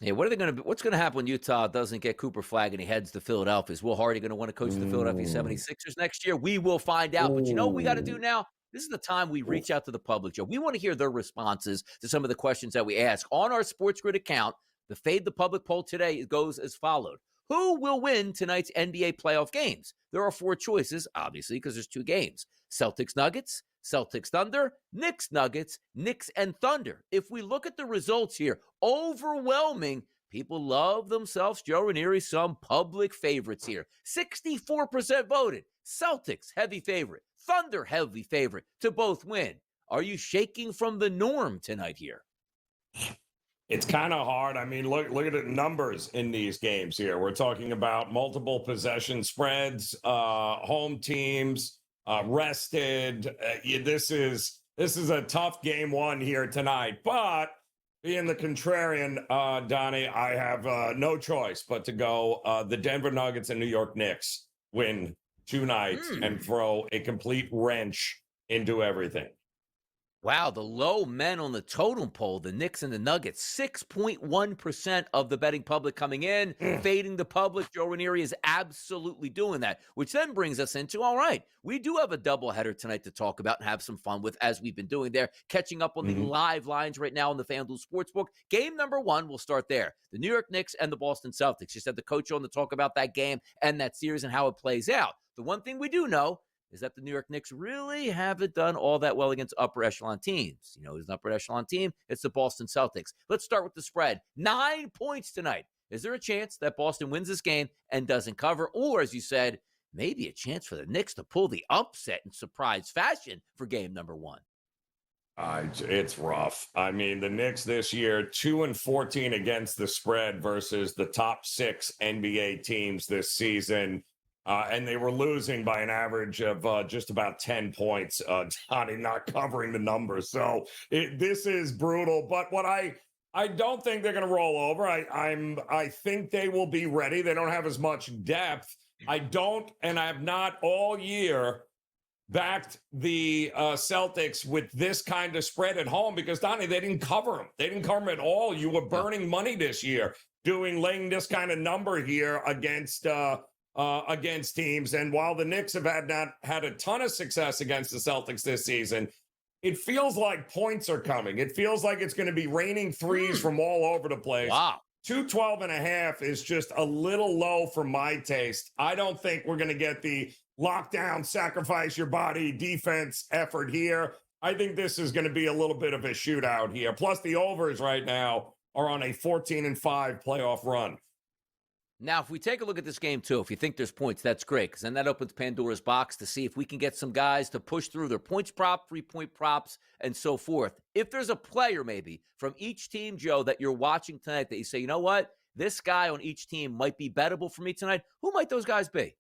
Yeah, what's going to happen when Utah doesn't get Cooper Flagg and he heads to Philadelphia? Is Will Hardy going to want to coach the Philadelphia 76ers next year? We will find out. But you know what we got to do now? This is the time we reach out to the public, Joe. We want to hear their responses to some of the questions that we ask. On our SportsGrid account, the Fade the Public poll today goes as followed. Who will win tonight's NBA playoff games? There are 4 choices, obviously, because there's 2 games. Celtics Nuggets, Celtics Thunder, Knicks Nuggets, Knicks and Thunder. If we look at the results here, overwhelming. People love themselves, Joe Ranieri, some public favorites here. 64% voted. Celtics, heavy favorite. Thunder, heavy favorite to both win. Are you shaking from the norm tonight here? It's kind of hard. I mean, look at the numbers in these games here. We're talking about multiple possession spreads, home teams, rested. This is a tough game 1 here tonight. But being the contrarian, Donnie, I have no choice but to go the Denver Nuggets and New York Knicks win tonight and throw a complete wrench into everything. Wow, the low men on the totem pole, the Knicks and the Nuggets, 6.1% of the betting public coming in, fading the public. Joe Ranieri is absolutely doing that, which then brings us into, all right, we do have a doubleheader tonight to talk about and have some fun with, as we've been doing there, catching up on the live lines right now on the FanDuel Sportsbook. Game number 1, we'll start there. The New York Knicks and the Boston Celtics. Just had the coach on to talk about that game and that series and how it plays out. The one thing we do know is that the New York Knicks really haven't done all that well against upper echelon teams. You know, who's an upper echelon team? It's the Boston Celtics. Let's start with the spread. 9 points tonight. Is there a chance that Boston wins this game and doesn't cover? Or, as you said, maybe a chance for the Knicks to pull the upset in surprise fashion for game number 1? It's rough. I mean, the Knicks this year, 2-14 against the spread versus the top 6 NBA teams this season. And they were losing by an average of just about 10 points, Donnie, not covering the numbers. So this is brutal. But what I don't think they're going to roll over. I think they will be ready. They don't have as much depth. I don't, and I have not all year backed the Celtics with this kind of spread at home because, Donnie, they didn't cover them. They didn't cover them at all. You were burning money this year laying this kind of number here against teams. And while the Knicks have not had a ton of success against the Celtics this season, it feels like points are coming. It feels like it's going to be raining threes from all over the place. Wow. 212.5 is just a little low for my taste. I don't think we're going to get the lockdown, sacrifice your body defense effort here. I think this is going to be a little bit of a shootout here. Plus the overs right now are on a 14-5 playoff run. Now, if we take a look at this game, too, if you think there's points, that's great, because then that opens Pandora's box to see if we can get some guys to push through their points prop, 3-point props, and so forth. If there's a player, maybe, from each team, Joe, that you're watching tonight that you say, you know what, this guy on each team might be bettable for me tonight, who might those guys be?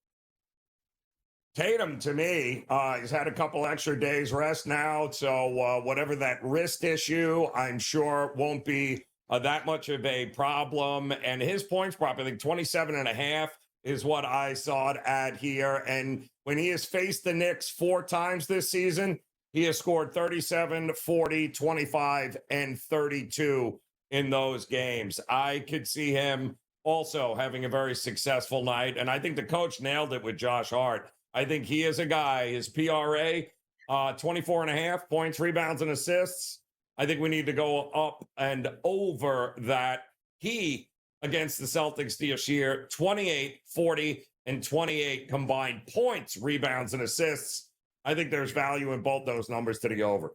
Tatum, to me, he's had a couple extra days rest now, so whatever that wrist issue, I'm sure won't be that much of a problem. And his points prop, I think 27.5 is what I saw it at here. And when he has faced the Knicks 4 times this season, he has scored 37, 40, 25, and 32 in those games. I could see him also having a very successful night. And I think the coach nailed it with Josh Hart. I think he is a guy, his PRA, 24.5 points, rebounds, and assists. I think we need to go up and over that. He, against the Celtics this year, 28, 40, and 28 combined points, rebounds, and assists. I think there's value in both those numbers to the over.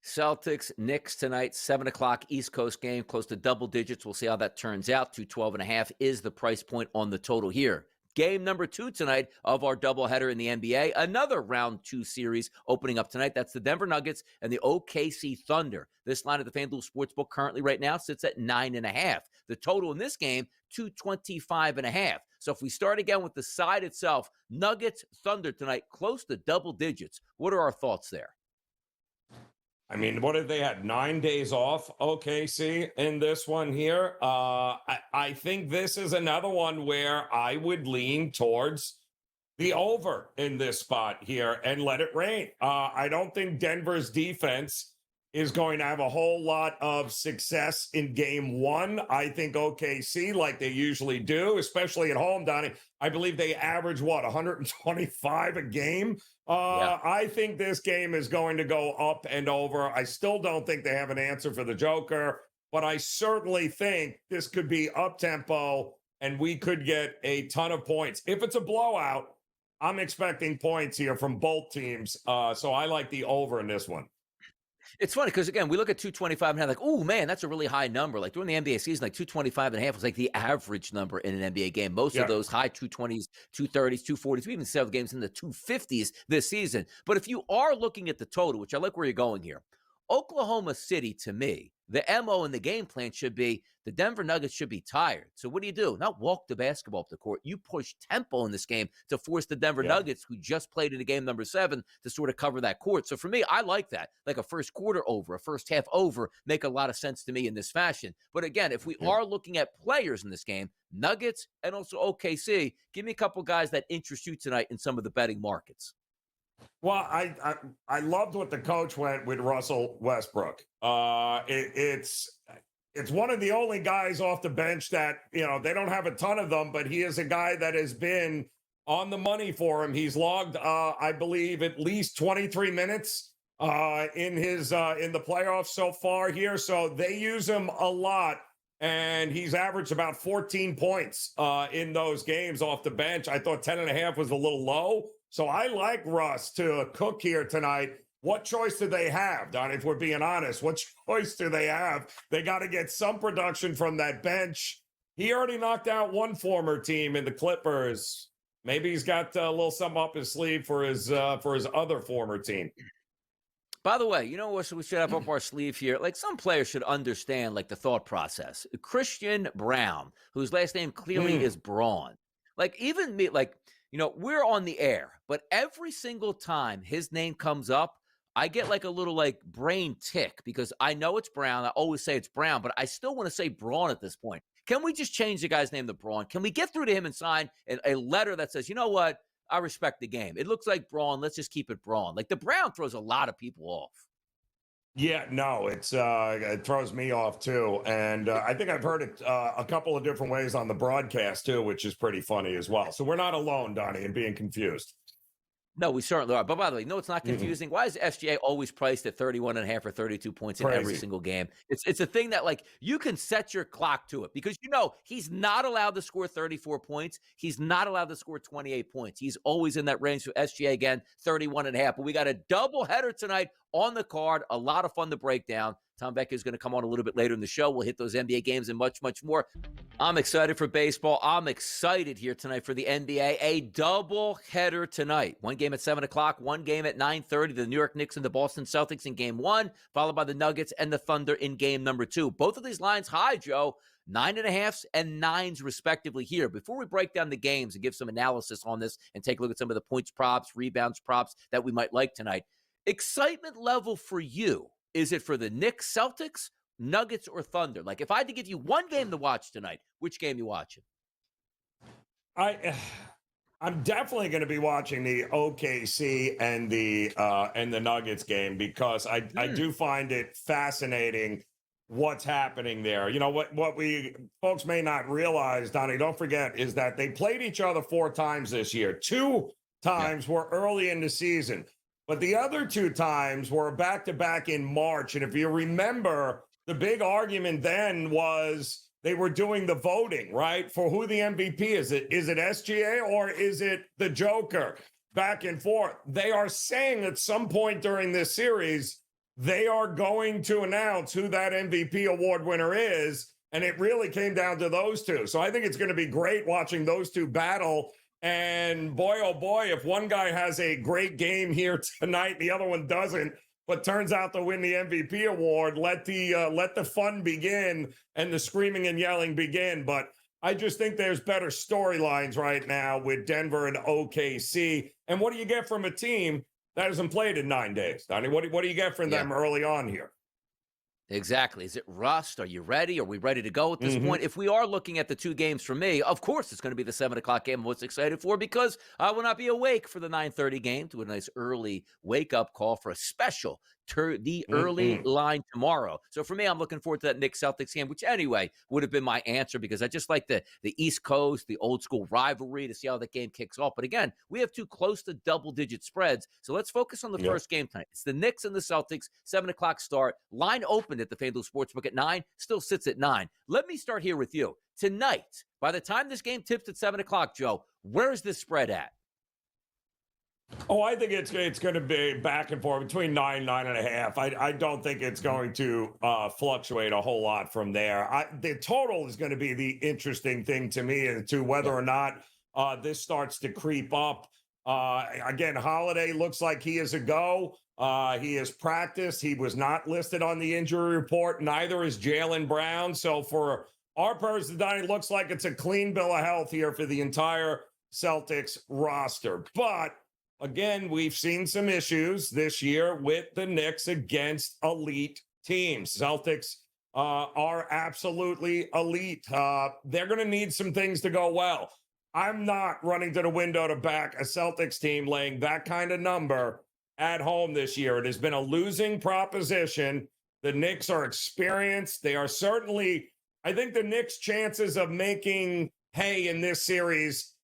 Celtics, Knicks tonight, 7 o'clock East Coast game, close to double digits. We'll see how that turns out. 212.5 is the price point on the total here. Game number 2 tonight of our doubleheader in the NBA. Another round 2 series opening up tonight. That's the Denver Nuggets and the OKC Thunder. This line at the FanDuel Sportsbook currently right now sits at 9.5. The total in this game, 225.5. So if we start again with the side itself, Nuggets, Thunder tonight, close to double digits. What are our thoughts there? I mean, what if they had 9 days off, OKC, in this one here? I think this is another one where I would lean towards the over in this spot here and let it rain. I don't think Denver's defense is going to have a whole lot of success in game 1. I think OKC, like they usually do, especially at home, Donnie, I believe they average, 125 a game? I think this game is going to go up and over. I still don't think they have an answer for the Joker, but I certainly think this could be up-tempo, and we could get a ton of points. If it's a blowout, I'm expecting points here from both teams, so I like the over in this one. It's funny because, again, we look at 225 and like, oh, man, that's a really high number. Like during the NBA season, like 225.5 was like the average number in an NBA game. Most of those high 220s, 230s, 240s, we even saw games in the 250s this season. But if you are looking at the total, which I like where you're going here, Oklahoma City, to me, the MO and the game plan should be the Denver Nuggets should be tired. So what do? Not walk the basketball up the court. You push tempo in this game to force the Denver Nuggets, who just played in a game number 7, to sort of cover that court. So for me, I like that. Like a first quarter over, a first half over, make a lot of sense to me in this fashion. But again, if we are looking at players in this game, Nuggets and also OKC, give me a couple guys that interest you tonight in some of the betting markets. Well, I loved what the coach went with Russell Westbrook. It's one of the only guys off the bench that, they don't have a ton of them, but he is a guy that has been on the money for him. He's logged, I believe, at least 23 minutes in the playoffs so far here. So they use him a lot, and he's averaged about 14 points in those games off the bench. I thought 10.5 was a little low. So I like Russ to cook here tonight. What choice do they have, Donnie, if we're being honest? What choice do they have? They got to get some production from that bench. He already knocked out one former team in the Clippers. Maybe he's got a little something up his sleeve for his other former team. By the way, what we should have up our sleeve here? Like, some players should understand, like, the thought process. Christian Braun, whose last name clearly is Braun. Like, even me, like, we're on the air, but every single time his name comes up, I get like a little like brain tick because I know it's Brown. I always say it's Brown, but I still want to say Braun at this point. Can we just change the guy's name to Braun? Can we get through to him and sign a letter that says, you know what? I respect the game. It looks like Braun. Let's just keep it Braun. Like, the Brown throws a lot of people off. Yeah, no, it throws me off too. And I think I've heard it a couple of different ways on the broadcast too, which is pretty funny as well. So we're not alone, Donnie, in being confused. No, we certainly are. But by the way, no, it's not confusing. Why is SGA always priced at 31.5 or 32 points in every single game? It's a thing that, like, you can set your clock to it because he's not allowed to score 34 points. He's not allowed to score 28 points. He's always in that range. So SGA, again, 31.5. But we got a double header tonight on the card. A lot of fun to break down. Tom Vecchio is going to come on a little bit later in the show. We'll hit those NBA games and much, much more. I'm excited for baseball. I'm excited here tonight for the NBA. A double header tonight. One game at 7 o'clock, one game at 9:30. The New York Knicks and the Boston Celtics in game 1, followed by the Nuggets and the Thunder in game number 2. Both of these lines high, Joe. 9.5s and 9s respectively here. Before we break down the games and give some analysis on this and take a look at some of the points props, rebounds props that we might like tonight, excitement level for you. Is it for the Knicks, Celtics, Nuggets, or Thunder? Like, if I had to give you one game to watch tonight, which game you watching? I'm definitely going to be watching the OKC and the Nuggets game because I do find it fascinating what's happening there. What we folks may not realize, Donnie, don't forget, is that they played each other 4 times this year. 2 times were early in the season. But the other 2 times were back-to-back in March. And if you remember, the big argument then was they were doing the voting, right? For who the MVP is. Is it SGA or is it the Joker? Back and forth. They are saying at some point during this series, they are going to announce who that MVP award winner is. And it really came down to those 2. So I think it's going to be great watching those 2 battle. And boy, oh boy, if one guy has a great game here tonight, the other one doesn't, but turns out to win the MVP award, let the fun begin and the screaming and yelling begin. But I just think there's better storylines right now with Denver and OKC. And what do you get from a team that hasn't played in 9 days, Donnie? What do you get from them early on here? Exactly. Is it rust? Are you ready? Are we ready to go at this point? If we are looking at the 2 games for me, of course it's going to be the 7 o'clock game I'm most excited for because I will not be awake for the 9:30 game. To a nice early wake-up call for a special the early line tomorrow. So for me, I'm looking forward to that Knicks Celtics game, which anyway would have been my answer because I just like the East Coast, the old school rivalry to see how that game kicks off. But again, we have 2 close to double-digit spreads. So let's focus on the first game tonight. It's the Knicks and the Celtics, 7 o'clock start. Line opened at the FanDuel Sportsbook at 9, still sits at 9. Let me start here with you. Tonight, by the time this game tips at 7 o'clock, Joe, where's this spread at? Oh, I think it's going to be back and forth between 9.5. I don't think it's going to fluctuate a whole lot from there. The total is going to be the interesting thing to me as to whether or not this starts to creep up. Again, Holiday looks like he is a go. He has practiced. He was not listed on the injury report. Neither is Jaylen Brown. So for our person, Donnie, looks like it's a clean bill of health here for the entire Celtics roster. But again, we've seen some issues this year with the Knicks against elite teams. Celtics are absolutely elite. They're going to need some things to go well. I'm not running to the window to back a Celtics team laying that kind of number at home this year. It has been a losing proposition. The Knicks are experienced. They are certainly, I think the Knicks' chances of making hay in this series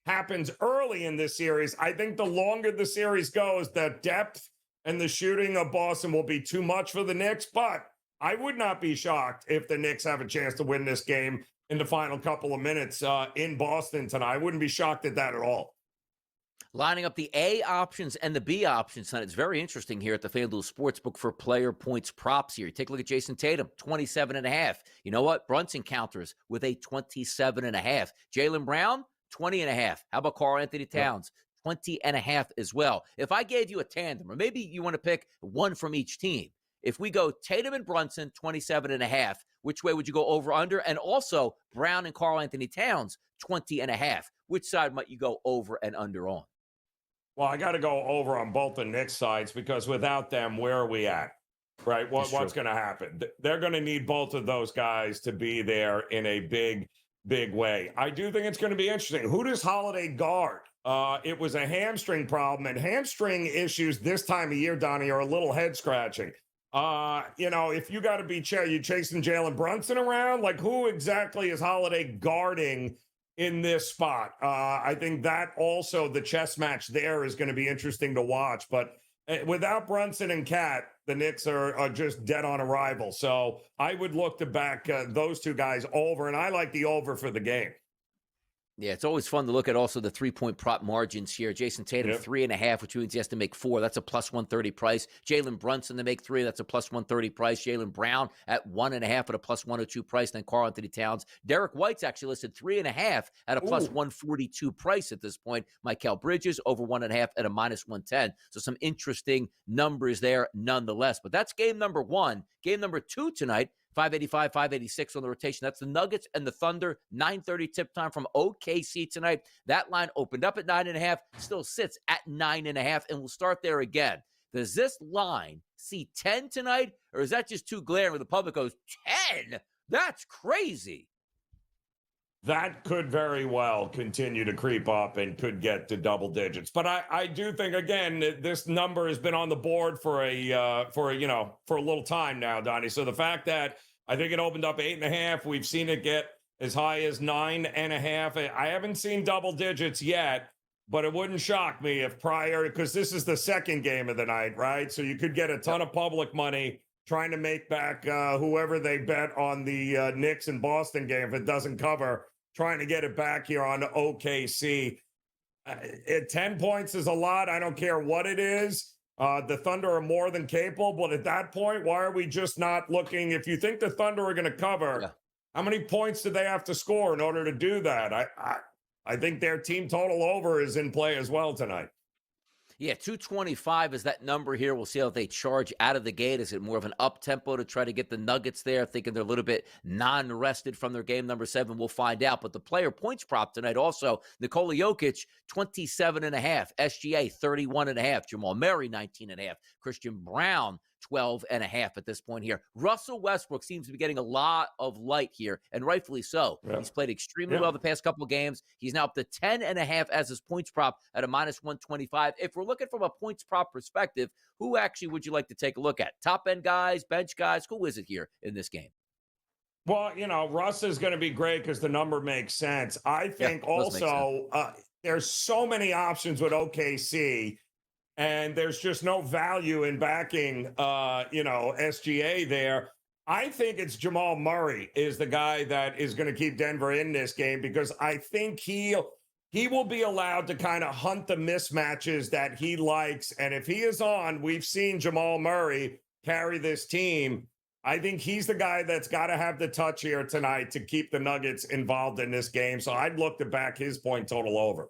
happens early in this series. I think the longer the series goes, the depth and the shooting of Boston will be too much for the Knicks, but I would not be shocked if the Knicks have a chance to win this game in the final couple of minutes in Boston tonight. I wouldn't be shocked at that at all. Lining up the A options and the B options tonight. It's very interesting here at the FanDuel Sportsbook for player points props here. You take a look at Jason Tatum, 27.5. You know what? Brunson counters with a 27.5. Jaylen Brown, 20.5. How about Karl Anthony Towns? 20.5 as well. If I gave you a tandem, or maybe you want to pick one from each team, if we go Tatum and Brunson, 27.5, which way would you go over under? And also Brown and Karl Anthony Towns, 20.5. Which side might you go over and under on? Well, I got to go over on both the Knicks sides because without them, where are we at? Right? What's going to happen? They're going to need both of those guys to be there in a big way. I do think it's going to be interesting. Who does Holiday guard? It was a hamstring problem, and hamstring issues this time of year, Donnie, are a little head scratching. If you got to be you chasing Jalen Brunson around, like who exactly is Holiday guarding in this spot? I think that also the chess match there is going to be interesting to watch. But without Brunson and Cat, the Knicks are just dead on arrival. So I would look to back those 2 guys over, and I like the over for the game. Yeah, it's always fun to look at also the 3-point prop margins here. Jason Tatum, 3.5, which means he has to make 4. That's a plus 130 price. Jalen Brunson to make 3. That's a plus 130 price. Jaylen Brown at 1.5 at a plus 102 price. Then Karl Anthony Towns. Derek White's actually listed 3.5 at a plus 142 price at this point. Mikal Bridges over 1.5 at a minus 110. So some interesting numbers there nonetheless. But that's game number 1. Game number 2 tonight. 585, 586 on the rotation. That's the Nuggets and the Thunder. 9:30 tip time from OKC tonight. That line opened up at 9.5, still sits at 9.5, and we'll start there again. Does this line see 10 tonight, or is that just too glaring where the public goes, 10? That's crazy. That could very well continue to creep up and could get to double digits. But I do think, again, this number has been on the board for a little time now, Donnie. So the fact that I think it opened up 8.5, we've seen it get as high as 9.5. I haven't seen double digits yet. but it wouldn't shock me if prior, because this is the second game of the night, right? So you could get a ton of public money trying to make back whoever they bet on the Knicks and Boston game if it doesn't cover, trying to get it back here on OKC. 10 points is a lot. I don't care what it is. The Thunder are more than capable, but at that point, why are we just not looking? If you think the Thunder are going to cover, how many points do they have to score in order to do that? I think their team total over is in play as well tonight. Yeah, 225 is that number here. We'll see how they charge out of the gate. Is it more of an up-tempo to try to get the Nuggets there, thinking they're a little bit non-rested from their game number 7? We'll find out. But the player points prop tonight also, Nikola Jokic, 27.5. SGA, 31.5. Jamal Murray, 19.5. Christian Brown, 12.5 at this point here. Russell Westbrook seems to be getting a lot of light here, and rightfully so. He's played extremely well the past couple of games. He's now up to 10.5 as his points prop at a -125. If we're looking from a points prop perspective, who actually would you like to take a look at? Top end guys, bench guys? Who is it here in this game? Well, Russ is going to be great because the number makes sense. I think also there's so many options with OKC. And there's just no value in backing, SGA there. I think it's Jamal Murray is the guy that is going to keep Denver in this game because I think he will be allowed to kind of hunt the mismatches that he likes. And if he is on, we've seen Jamal Murray carry this team. I think he's the guy that's got to have the touch here tonight to keep the Nuggets involved in this game. So I'd look to back his point total over.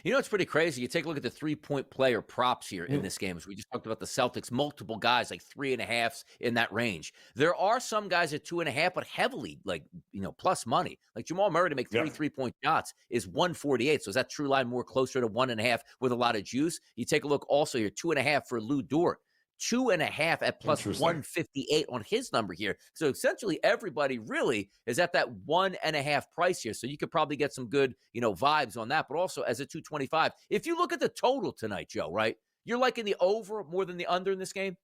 It's pretty crazy. You take a look at the 3-point player props here in this game. As we just talked about the Celtics, multiple guys like 3.5s in that range. There are some guys at 2.5, but heavily plus money. Like Jamal Murray to make 3-point shots is 148. So is that true line more closer to 1.5 with a lot of juice? You take a look also here, 2.5 for Lou Dort. 2.5 at plus 158 on his number here. So essentially everybody really is at that 1.5 price here. So you could probably get some good, vibes on that. But also as a 225, if you look at the total tonight, Joe, right? You're liking the over more than the under in this game?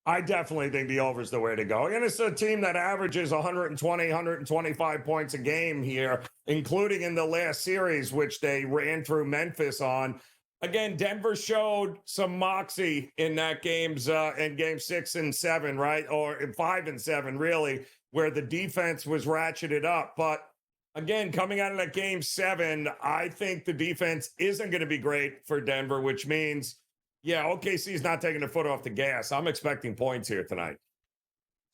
I definitely think the over is the way to go. And it's a team that averages 120, 125 points a game here, including in the last series, which they ran through Memphis on. Again, Denver showed some moxie in that games in game 6 and 7, right? Or in 5 and 7, really, where the defense was ratcheted up. But again, coming out of that game 7, I think the defense isn't going to be great for Denver, which means, OKC is not taking their foot off the gas. I'm expecting points here tonight.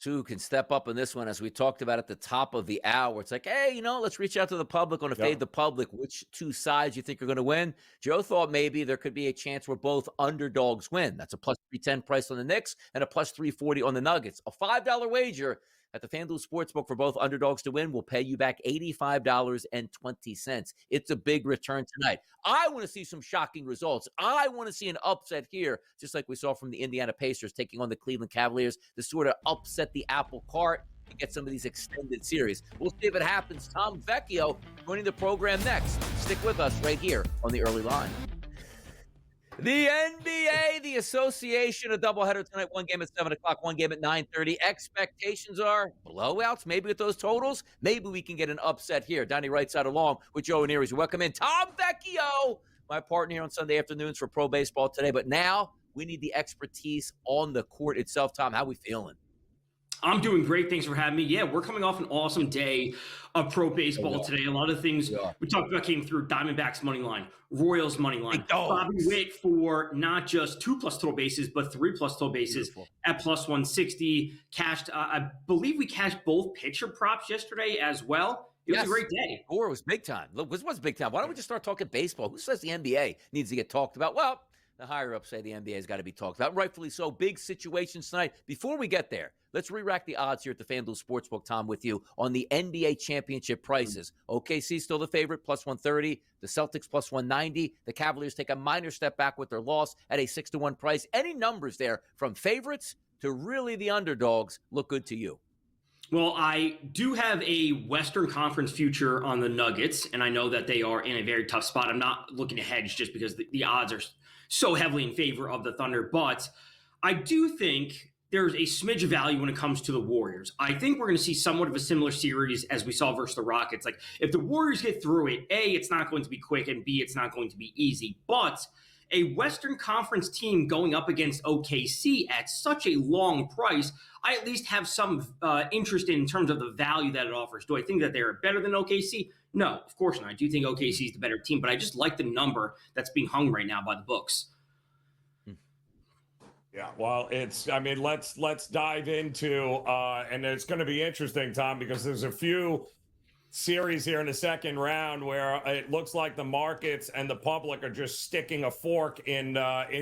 Who can step up in this one, as we talked about at the top of the hour. It's like, hey, let's reach out to the public on a Fade the Public. Which two sides you think are going to win? Joe thought maybe there could be a chance where both underdogs win. That's a plus 310 price on the Knicks and a plus 340 on the Nuggets. A $5 wager at the FanDuel Sportsbook for both underdogs to win will pay you back $85.20. It's a big return tonight. I want to see some shocking results. I want to see an upset here, just like we saw from the Indiana Pacers taking on the Cleveland Cavaliers to sort of upset the apple cart and get some of these extended series. We'll see if it happens. Tom Vecchio joining the program next. Stick with us right here on the Early Line. The NBA, the association, a doubleheader tonight. One game at 7 o'clock, one game at 9:30. Expectations are blowouts, maybe with those totals. Maybe we can get an upset here. Donnie Rightside along with Joe Ranieri. Welcome in Tom Vecchio, my partner here on Sunday afternoons for Pro Baseball today. But now we need the expertise on the court itself. Tom, how we feeling? I'm doing great. Thanks for having me. Yeah, we're coming off an awesome day of pro baseball today. A lot of things we talked about came through. Diamondbacks money line, Royals money line, Bobby Witt for not just 2+ total bases, but 3+ total bases at plus 160. Cashed, I believe we cashed both pitcher props yesterday as well. It was a great day. Or it was big time. Look, this was big time. Why don't we just start talking baseball? Who says the NBA needs to get talked about? Well, the higher ups say the NBA has got to be talked about. Rightfully so. Big situations tonight. Before we get there, let's re-rack the odds here at the FanDuel Sportsbook, Tom, with you on the NBA championship prices. OKC still the favorite, plus 130. The Celtics plus 190. The Cavaliers take a minor step back with their loss at a 6-1 price. Any numbers there from favorites to really the underdogs look good to you? Well, I do have a Western Conference future on the Nuggets, and I know that they are in a very tough spot. I'm not looking to hedge just because the odds are so heavily in favor of the Thunder, but I do think there's a smidge of value when it comes to the Warriors. I think we're going to see somewhat of a similar series as we saw versus the Rockets. Like, if the Warriors get through it, A, it's not going to be quick, and B, it's not going to be easy. But a Western Conference team going up against OKC at such a long price, I at least have some interest in terms of the value that it offers. Do I think that they're better than OKC? No, of course not. I do think OKC is the better team, but I just like the number that's being hung right now by the books. Yeah, well, let's dive into, and it's going to be interesting, Tom, because there's a few series here in the second round where it looks like the markets and the public are just sticking a fork in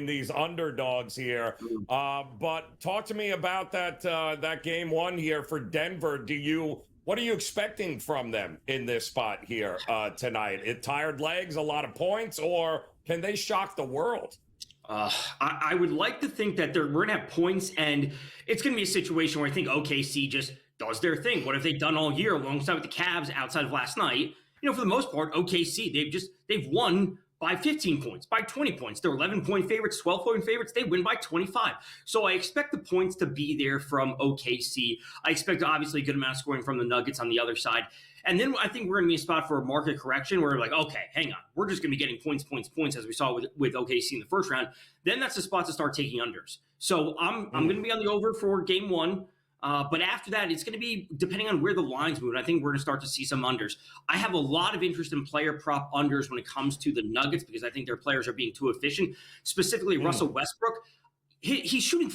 these underdogs here. But talk to me about that game one here for Denver. What are you expecting from them in this spot here tonight? Tired legs, a lot of points, or can they shock the world? I would like to think that we're going to have points, and it's going to be a situation where I think OKC just does their thing. What have they done all year alongside with the Cavs outside of last night? For the most part, OKC, they've won by 15 points, by 20 points. They're 11-point favorites, 12-point favorites. They win by 25. So I expect the points to be there from OKC. I expect, obviously, a good amount of scoring from the Nuggets on the other side. And then I think we're going to be a spot for a market correction where we're like, okay, hang on. We're just going to be getting points, as we saw with OKC in the first round. Then that's the spot to start taking unders. So I'm going to be on the over for game one. But after that, it's going to be depending on where the lines move. I think we're going to start to see some unders. I have a lot of interest in player prop unders when it comes to the Nuggets because I think their players are being too efficient, specifically Russell Westbrook. He's shooting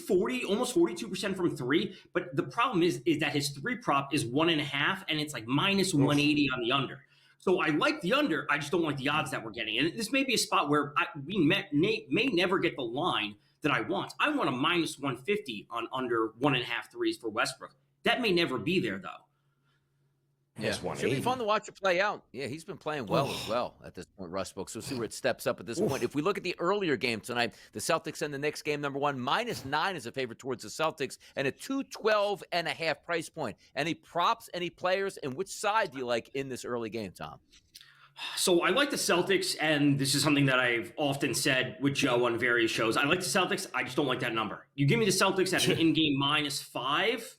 almost 42% from three, but the problem is that his three prop is 1.5, and it's like minus 180 on the under. So I like the under, I just don't like the odds that we're getting. And this may be a spot where we may never get the line that I want. I want a minus 150 on under 1.5 threes for Westbrook. That may never be there, though. Yeah, should be fun to watch it play out. Yeah, he's been playing well as well at this point, Westbrook. So we'll see where it steps up at this point. If we look at the earlier game tonight, the Celtics and the Knicks game, number one, -9 is a favorite towards the Celtics, and a 212.5 price point. Any props, any players, and which side do you like in this early game, Tom? So I like the Celtics, and this is something that I've often said with Joe on various shows. I like the Celtics. I just don't like that number. You give me the Celtics at an in-game -5.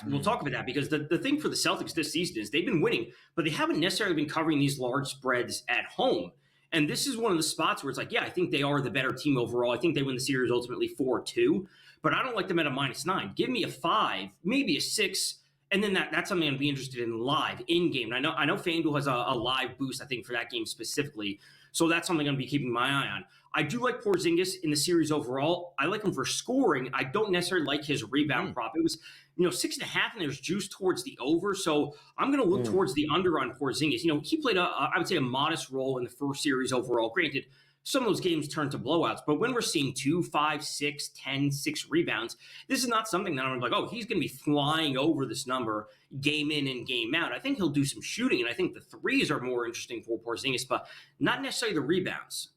We'll talk about that because the thing for the Celtics this season is they've been winning, but they haven't necessarily been covering these large spreads at home. And this is one of the spots where it's like, yeah, I think they are the better team overall. I think they win the series ultimately 4-2, but I don't like them at a -9. Give me a 5, maybe a 6, and then that's something I'm going to be interested in live in game. And I know FanDuel has a live boost, I think, for that game specifically. So that's something I'm going to be keeping my eye on. I do like Porzingis in the series overall. I like him for scoring. I don't necessarily like his rebound prop. It was 6.5, and there's juice towards the over. So I'm going to look towards the under on Porzingis. He played I would say a modest role in the first series overall. Granted, some of those games turned to blowouts, but when we're seeing 2, 5, 6, 10, 6 rebounds, this is not something that I'm like, oh, he's going to be flying over this number game in and game out. I think he'll do some shooting, and I think the threes are more interesting for Porzingis, but not necessarily the rebounds.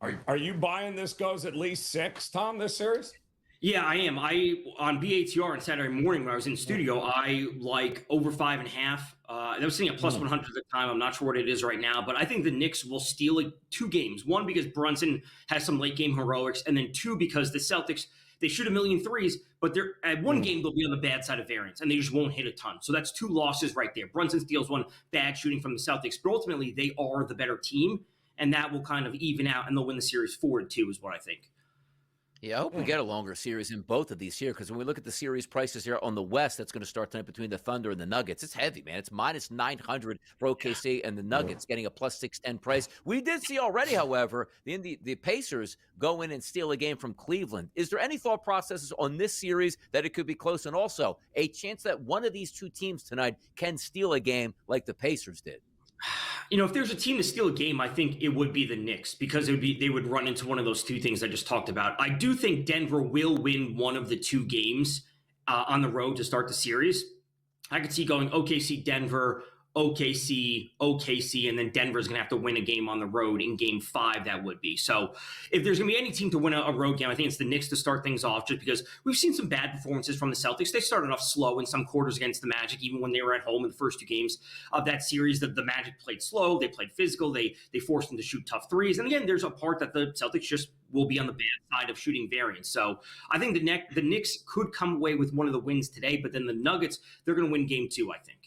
Are you buying this goes at least 6, Tom, this series? Yeah, I am. On BATR on Saturday morning when I was in studio, I like over 5.5. I was sitting at plus 100 at the time. I'm not sure what it is right now, but I think the Knicks will steal 2 games. 1, because Brunson has some late game heroics, and then 2, because the Celtics, they shoot a million threes, but they're at one game they'll be on the bad side of variance, and they just won't hit a ton. So that's 2 losses right there. Brunson steals 1, bad shooting from the Celtics, but ultimately they are the better team, and that will kind of even out, and they'll win the series 4-2 is what I think. Yeah, I hope we get a longer series in both of these here, because when we look at the series prices here on the West, that's going to start tonight between the Thunder and the Nuggets. It's heavy, man. It's -900 for OKC and the Nuggets, getting a plus 610 price. We did see already, however, the Pacers go in and steal a game from Cleveland. Is there any thought processes on this series that it could be close, and also a chance that one of these two teams tonight can steal a game like the Pacers did? If there's a team to steal a game, I think it would be the Knicks, because they would run into one of those 2 things I just talked about. I do think Denver will win one of the 2 games on the road to start the series. I could see going OKC, Denver, OKC, and then Denver's going to have to win a game on the road in game 5, that would be. So if there's going to be any team to win a road game, I think it's the Knicks to start things off, just because we've seen some bad performances from the Celtics. They started off slow in some quarters against the Magic, even when they were at home in the first 2 games of that series. The Magic played slow, they played physical, they forced them to shoot tough threes. And again, there's a part that the Celtics just will be on the bad side of shooting variance. So I think the Knicks could come away with one of the wins today, but then the Nuggets, they're going to win game 2, I think.